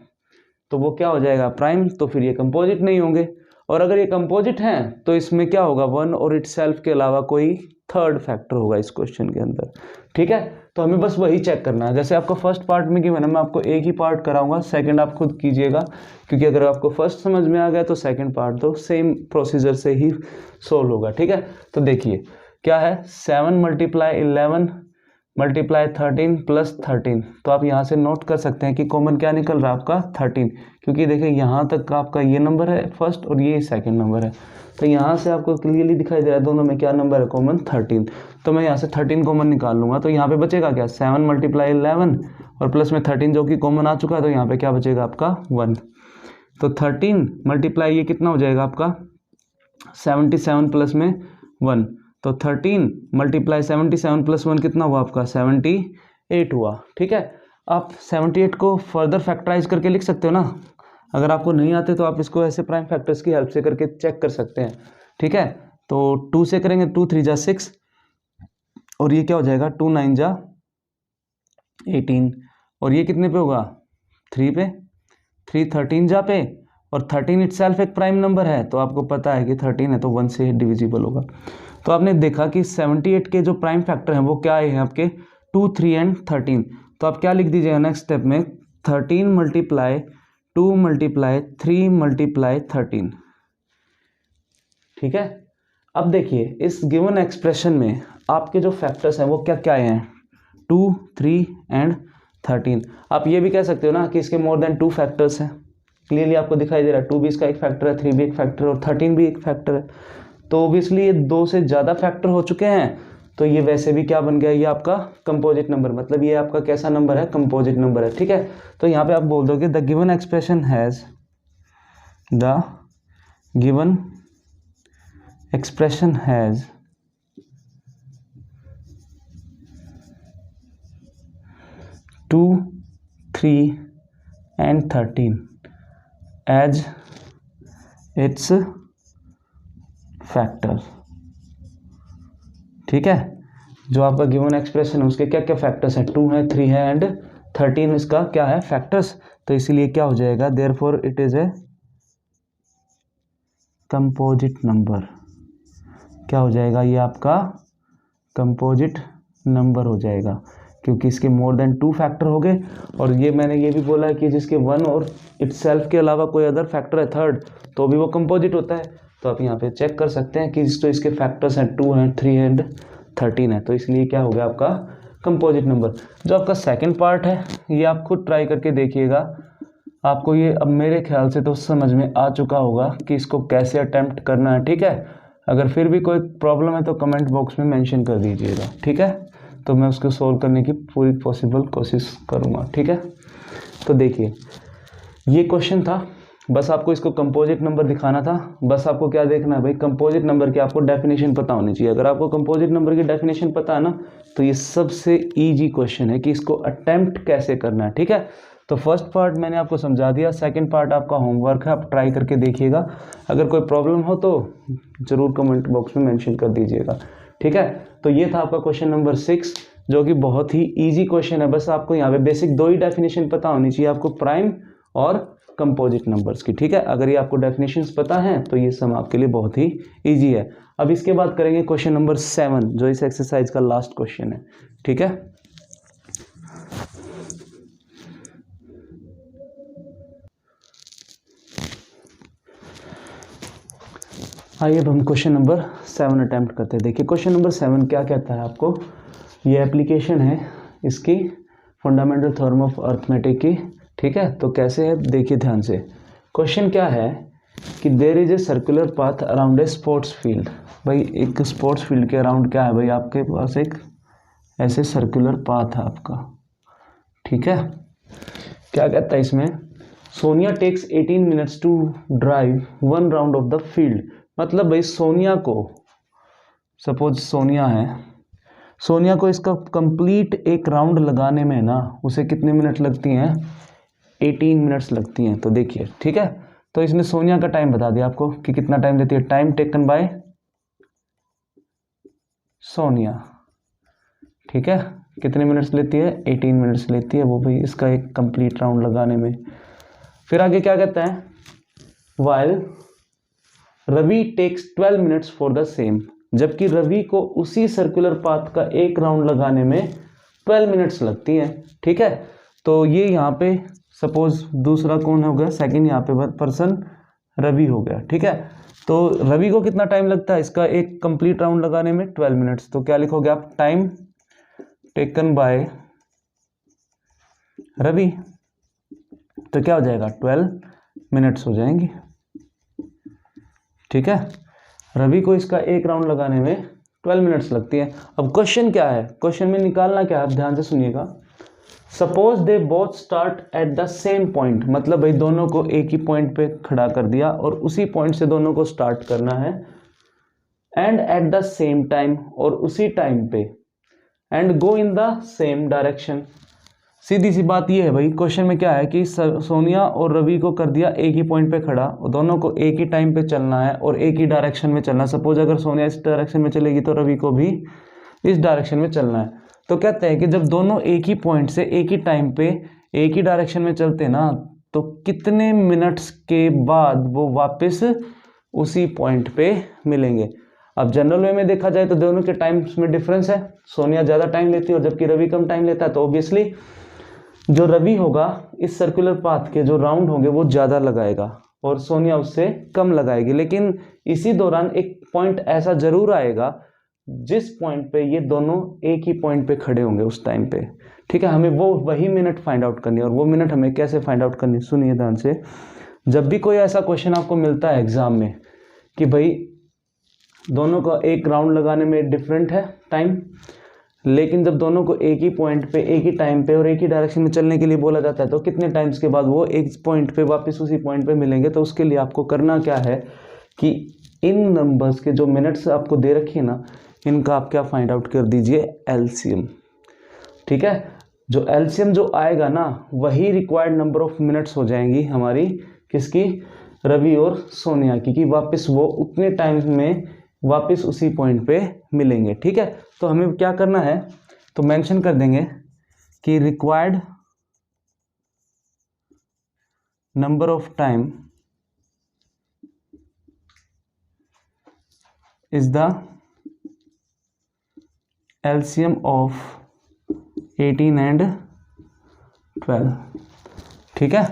तो वो क्या हो जाएगा, प्राइम, तो फिर ये कंपोजिट नहीं होंगे। और अगर ये कंपोजिट हैं तो इसमें क्या होगा, वन और इटसेल्फ के अलावा कोई थर्ड फैक्टर होगा इस क्वेश्चन के अंदर, ठीक है। तो हमें बस वही चेक करना है। जैसे आपको फर्स्ट पार्ट में गिवन है, मैं आपको एक ही पार्ट कराऊंगा, सेकंड आप खुद कीजिएगा, क्योंकि अगर आपको फर्स्ट समझ में आ गया तो सेकंड पार्ट तो सेम प्रोसीजर से ही सोल्व होगा, ठीक है। तो देखिए क्या है, 7 × 11 × 13 + 13। तो आप यहाँ से नोट कर सकते हैं कि कॉमन क्या निकल रहा है आपका 13, क्योंकि देखिए यहाँ तक का आपका ये नंबर है फर्स्ट और ये सेकंड नंबर है। तो यहाँ से आपको क्लियरली दिखाई दे रहा है दोनों में क्या नंबर है, कॉमन 13। तो मैं यहाँ से 13 कॉमन निकाल लूँगा, तो यहाँ पे बचेगा क्या, 7 × 11 और प्लस में 13 जो कि कॉमन आ चुका है, तो यहाँ पे क्या बचेगा आपका 1। तो 13 × ये कितना हो जाएगा आपका 77 प्लस में 1, तो 13 × 77 + 1 कितना हुआ आपका 78 हुआ, ठीक है। आप 78 को फर्दर फैक्टराइज करके लिख सकते हो ना, अगर आपको नहीं आते तो आप इसको ऐसे प्राइम फैक्टर्स की हेल्प से करके चेक कर सकते हैं, ठीक है। तो 2 से करेंगे, 2 × 3 = 6 और ये क्या हो जाएगा 2 × 9 = 18 और ये कितने पे होगा 3 पे, 3 13 जा पे, और 13 इटसेल्फ एक प्राइम नंबर है, तो आपको पता है कि 13 है तो 1 से डिविजिबल होगा। तो आपने देखा कि 78 के जो प्राइम फैक्टर हैं वो क्या आए हैं आपके 2, 3 एंड 13। तो आप क्या लिख दीजिएगा नेक्स्ट स्टेप में, 13 × 2 × 3 × 13, ठीक है। अब देखिए इस गिवन एक्सप्रेशन में आपके जो फैक्टर्स हैं वो क्या क्या आए हैं, 2, 3 एंड 13। आप ये भी कह सकते हो ना कि इसके मोर देन 2 फैक्टर्स हैं, क्लियरली आपको दिखाई दे रहा है 2 भी इसका एक फैक्टर है, 3 भी एक फैक्टर है और 13 भी एक फैक्टर है। तो ऑब्वियसली ये 2 से ज़्यादा फैक्टर हो चुके हैं, तो ये वैसे भी क्या बन गया, ये आपका कंपोजिट नंबर, मतलब ये आपका कैसा नंबर है, कंपोजिट नंबर है, ठीक है। तो यहाँ पे आप बोल दोगे the given expression has 2, 3 and 13 as its factor, ठीक है। जो आपका गिवन एक्सप्रेशन है उसके क्या क्या फैक्टर्स हैं, 2 है, 3 है एंड 13 इसका क्या है फैक्टर्स। तो इसीलिए क्या हो जाएगा, therefore it is a composite number. क्या हो जाएगा, ये आपका कंपोजिट नंबर हो जाएगा, क्योंकि इसके मोर देन 2 फैक्टर हो गए। और ये मैंने ये भी बोला है कि जिसके 1 और इटसेल्फ के अलावा कोई अदर फैक्टर है थर्ड, तो भी वो कंपोजिट होता है। तो आप यहाँ पे चेक कर सकते हैं कि तो इसके फैक्टर्स हैं 2 हैं, 3 एंड 13 है, तो इसलिए क्या हो गया आपका कंपोजिट नंबर। जो आपका सेकंड पार्ट है ये आप खुद ट्राई करके देखिएगा, आपको ये अब मेरे ख्याल से तो समझ में आ चुका होगा कि इसको कैसे अटेम्प्ट करना है, ठीक है। अगर फिर भी कोई प्रॉब्लम है तो कमेंट बॉक्स में मेंशन कर दीजिएगा, ठीक है। तो मैं उसको सोल्व करने की पूरी पॉसिबल कोशिश करूँगा, ठीक है। तो देखिए ये क्वेश्चन था, बस आपको इसको कंपोजिट नंबर दिखाना था। बस आपको क्या देखना है भाई, कंपोजिट नंबर की आपको डेफिनेशन पता होनी चाहिए। अगर आपको कंपोजिट नंबर की डेफिनेशन पता है ना, तो ये सबसे इजी क्वेश्चन है कि इसको अटेम्प्ट कैसे करना है, ठीक है। तो फर्स्ट पार्ट मैंने आपको समझा दिया, सेकंड पार्ट आपका होमवर्क है, आप ट्राई करके देखिएगा। अगर कोई प्रॉब्लम हो तो ज़रूर कमेंट बॉक्स में मेंशन कर दीजिएगा, ठीक है। तो ये था आपका क्वेश्चन नंबर 6, जो कि बहुत ही इजी क्वेश्चन है। बस आपको यहाँ पे बेसिक 2 ही डेफिनेशन पता होनी चाहिए आपको, प्राइम और कंपोजिट नंबर्स की, ठीक है। अगर ये आपको डेफिनेशंस पता हैं तो ये सम आपके लिए बहुत ही इजी है। अब इसके बाद करेंगे क्वेश्चन नंबर 7, जो इस एक्सरसाइज का लास्ट क्वेश्चन है, ठीक है। आइए अब हम क्वेश्चन नंबर 7 अटेम्प्ट करते हैं। देखिए क्वेश्चन नंबर 7 क्या कहता है आपको, ये एप्लीकेशन है इसकी फंडामेंटल थ्योरम ऑफ अर्थमेटिक की, ठीक है, तो कैसे है देखिए ध्यान से। क्वेश्चन क्या है कि there is a circular path around a sports field. भाई एक स्पोर्ट्स फील्ड के अराउंड क्या है भाई, आपके पास एक ऐसे सर्कुलर पाथ है आपका, ठीक है। क्या कहता है इसमें, Sonia takes 18 minutes to drive 1 round of the field. मतलब भाई सोनिया को, सपोज सोनिया है, सोनिया को इसका कंप्लीट एक राउंड लगाने में ना उसे कितने मिनट लगती हैं, 18 मिनट्स लगती हैं। तो देखिए ठीक है, तो इसने सोनिया का टाइम बता दिया आपको कि कितना टाइम लेती है, टाइम टेकन बाय सोनिया, ठीक है, कितने मिनट्स लेती है, 18 मिनट्स लेती है वो भाई इसका एक कंप्लीट राउंड लगाने में। फिर आगे क्या कहता है, while Ravi takes 12 minutes for the same. जबकि रवि को उसी सर्कुलर पाथ का एक राउंड लगाने में 12 मिनट्स लगती हैं, ठीक है। तो ये यहाँ पे सपोज दूसरा कौन हो गया, सेकंड यहाँ पे पर्सन रवि हो गया, ठीक है। तो रवि को कितना टाइम लगता है इसका एक कंप्लीट राउंड लगाने में, 12 मिनट्स। तो क्या लिखोगे आप, टाइम टेकन बाय रवि, तो क्या हो जाएगा 12 मिनट्स हो जाएंगे, ठीक है। रवि को इसका एक राउंड लगाने में 12 मिनट्स लगती है। अब क्वेश्चन क्या है, क्वेश्चन में निकालना क्या है, आप ध्यान से सुनिएगा। Suppose they both start at the same point, मतलब भाई दोनों को एक ही पॉइंट पे खड़ा कर दिया और उसी पॉइंट से दोनों को स्टार्ट करना है, and at the same time, और उसी टाइम पे, and go in the same direction. सीधी सी बात ये है भाई, क्वेश्चन में क्या है कि सोनिया और रवि को कर दिया एक ही पॉइंट पे खड़ा और दोनों को एक ही टाइम पे चलना है और एक ही डायरेक्शन में चलना है। सपोज अगर सोनिया इस डायरेक्शन में चलेगी तो रवि को भी इस डायरेक्शन में चलना है। तो कहते हैं कि जब दोनों एक ही पॉइंट से एक ही टाइम पे एक ही डायरेक्शन में चलते ना, तो कितने मिनट्स के बाद वो वापस उसी पॉइंट पे मिलेंगे। अब जनरल वे में देखा जाए तो दोनों के टाइम्स में डिफरेंस है, सोनिया ज़्यादा टाइम लेती है और जबकि रवि कम टाइम लेता है, तो ऑब्वियसली जो रवि होगा इस सर्कुलर पाथ के जो राउंड होंगे वो ज़्यादा लगाएगा और सोनिया उससे कम लगाएगी। लेकिन इसी दौरान एक पॉइंट ऐसा जरूर आएगा जिस पॉइंट पे ये दोनों एक ही पॉइंट पे खड़े होंगे उस टाइम पे, ठीक है। हमें वो वही मिनट फाइंड आउट करनी है, और वो मिनट हमें कैसे फाइंड आउट करनी, सुनिए ध्यान से। जब भी कोई ऐसा क्वेश्चन आपको मिलता है एग्जाम में कि भाई दोनों का एक राउंड लगाने में डिफरेंट है टाइम, लेकिन जब दोनों को एक ही पॉइंट पे एक ही टाइम पे और एक ही डायरेक्शन में चलने के लिए बोला जाता है, तो कितने टाइम्स के बाद वो एक पॉइंट पे वापस उसी पॉइंट पे मिलेंगे। तो उसके लिए आपको करना क्या है कि इन नंबर्स के जो मिनट्स आपको दे रखी है ना, इनका आप क्या फाइंड आउट कर दीजिए, एलसीएम, ठीक है। जो एलसीएम जो आएगा ना वही रिक्वायर्ड नंबर ऑफ मिनट्स हो जाएंगी हमारी, किसकी, रवि और सोनिया की, कि वापस वो उतने टाइम में वापस उसी पॉइंट पे मिलेंगे, ठीक है। तो हमें क्या करना है, तो मेंशन कर देंगे कि required number of time is the LCM of 18 and 12, ठीक है।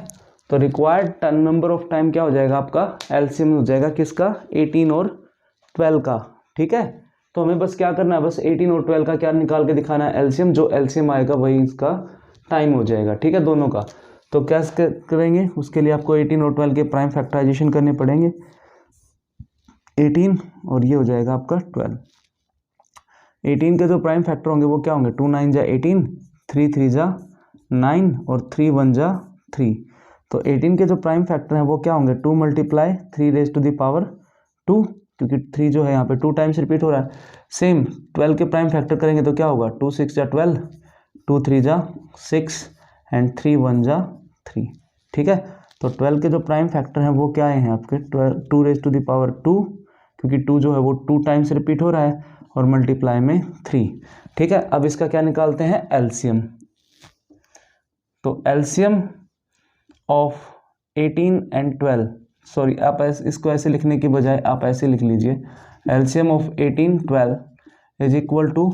तो रिक्वायर्ड नंबर ऑफ टाइम क्या हो जाएगा आपका, एलसीएम हो जाएगा किसका, 18 और 12 का, ठीक है। तो हमें बस क्या करना है, बस 18 और 12 का क्या निकाल के दिखाना है, एलसीएम। जो एलसीएम आएगा वही इसका टाइम हो जाएगा, ठीक है, दोनों का। तो क्या करेंगे, उसके लिए आपको 18 और 12 के प्राइम फैक्टराइजेशन करने पड़ेंगे। 18 और ये हो जाएगा आपका 12। 18 के जो प्राइम फैक्टर होंगे वो क्या होंगे, 2 9 जा 18, 3 3 जा 9 और 3 1 जा 3। तो 18 के जो प्राइम फैक्टर हैं वो क्या होंगे, 2 × 3 रेज़ टू द पावर 2, क्योंकि 3 जो है यहाँ पे 2 टाइम्स रिपीट हो रहा है। सेम 12 के प्राइम फैक्टर करेंगे तो क्या होगा, 2 6 जा 12, 2 3 जा 6 एंड 3 1 जा 3, ठीक है। तो 12 के जो प्राइम फैक्टर हैं वो क्या हैं आपके, 2 रेज़ टू द पावर 2, क्योंकि 2 जो है वो 2 टाइम्स रिपीट हो रहा है, और मल्टीप्लाई में 3, ठीक है। अब इसका क्या निकालते हैं, एलसीएम। तो एलसीएम ऑफ 18 एंड 12, सॉरी आप इसको ऐसे लिखने की बजाय आप ऐसे लिख लीजिए, LCM of 18 12 is equal to,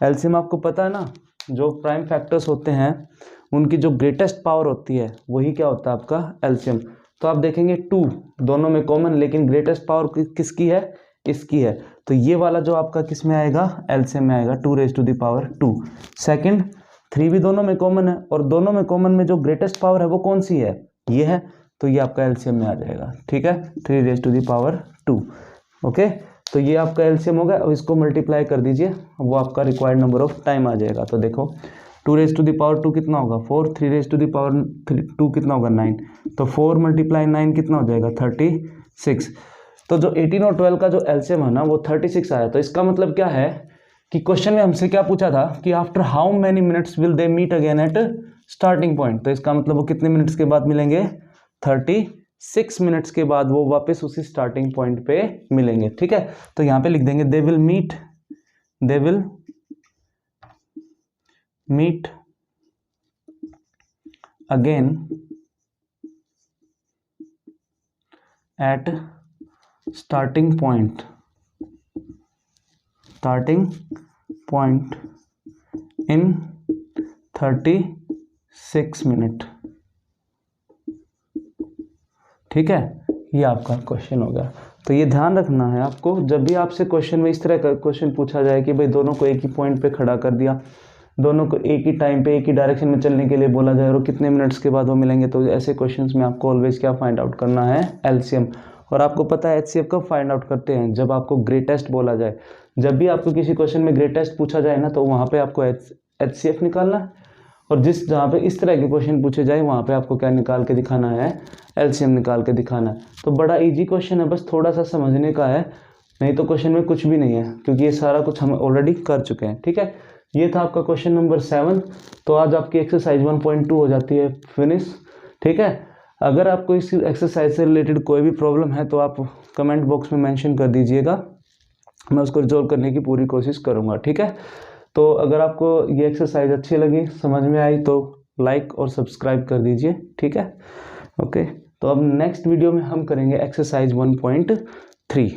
LCM आपको पता है ना, जो प्राइम फैक्टर्स होते हैं उनकी जो ग्रेटेस्ट पावर होती है वही क्या होता है आपका एलसीएम। तो आप देखेंगे 2 दोनों में कॉमन, लेकिन ग्रेटेस्ट पावर किसकी है, इसकी है। तो ये वाला जो आपका किस में आएगा, एलसीएम में आएगा, 2 raise to the power 2। Second 3 भी दोनों में कॉमन है, और दोनों में कॉमन में जो ग्रेटेस्ट पावर है वो कौन सी है, ये है, तो ये आपका एलसीएम में आ जाएगा। ठीक है, 3 raise to the power 2। Okay, तो ये आपका एलसीएम होगा, और इसको मल्टीप्लाई कर दीजिए, वो आपका रिक्वायर्ड नंबर ऑफ टाइम आ जाएगा। तो देखो 2 रेज़ टू द पावर 2 कितना होगा 4, 3 रेज़ टू द पावर 2 कितना होगा 9, तो 4 × 9 कितना हो जाएगा 36। तो जो 18 और 12 का जो एलसीएम है ना वो 36 आया। तो इसका मतलब क्या है कि क्वेश्चन में हमसे क्या पूछा था कि after how many minutes will they meet again at starting point. तो इसका मतलब वो कितने मिनट्स के बाद मिलेंगे, 36 मिनट्स के बाद वो वापस उसी स्टार्टिंग पॉइंट पे मिलेंगे। ठीक है, तो यहाँ पे लिख देंगे they will meet again at starting point in 36 minute. ठीक है, ये आपका क्वेश्चन हो गया। तो ये ध्यान रखना है आपको, जब भी आपसे क्वेश्चन में इस तरह का क्वेश्चन पूछा जाए कि भाई दोनों को एक ही पॉइंट पे खड़ा कर दिया, दोनों को एक ही टाइम पे एक ही डायरेक्शन में चलने के लिए बोला जाए और कितने मिनट्स के बाद वो मिलेंगे, तो ऐसे क्वेश्चंस में आपको ऑलवेज क्या फाइंड आउट करना है, एलसीएम। और आपको पता है एचसीएफ कब फाइंड आउट करते हैं, जब आपको ग्रेटेस्ट बोला जाए। जब भी आपको किसी क्वेश्चन में ग्रेटेस्ट पूछा जाए ना, तो वहाँ पे आपको एचसीएफ निकालना है, और जहाँ पे इस तरह के क्वेश्चन पूछे जाए वहाँ पे आपको क्या निकाल के दिखाना है, एलसीएम निकाल के दिखाना है। तो बड़ा इजी क्वेश्चन है, बस थोड़ा सा समझने का है, नहीं तो क्वेश्चन में कुछ भी नहीं है, क्योंकि ये सारा कुछ हम ऑलरेडी कर चुके हैं। ठीक है, ये था आपका क्वेश्चन नंबर 7। तो आज आपकी एक्सरसाइज 1.2 हो जाती है फिनिश। ठीक है, अगर आपको इस एक्सरसाइज से रिलेटेड कोई भी प्रॉब्लम है तो आप कमेंट बॉक्स में मेंशन कर दीजिएगा, मैं उसको रिजॉल्व करने की पूरी कोशिश करूँगा। ठीक है, तो अगर आपको ये एक्सरसाइज अच्छी लगी, समझ में आई, तो लाइक और सब्सक्राइब कर दीजिए। ठीक है, ओके, तो अब नेक्स्ट वीडियो में हम करेंगे एक्सरसाइज 1.3।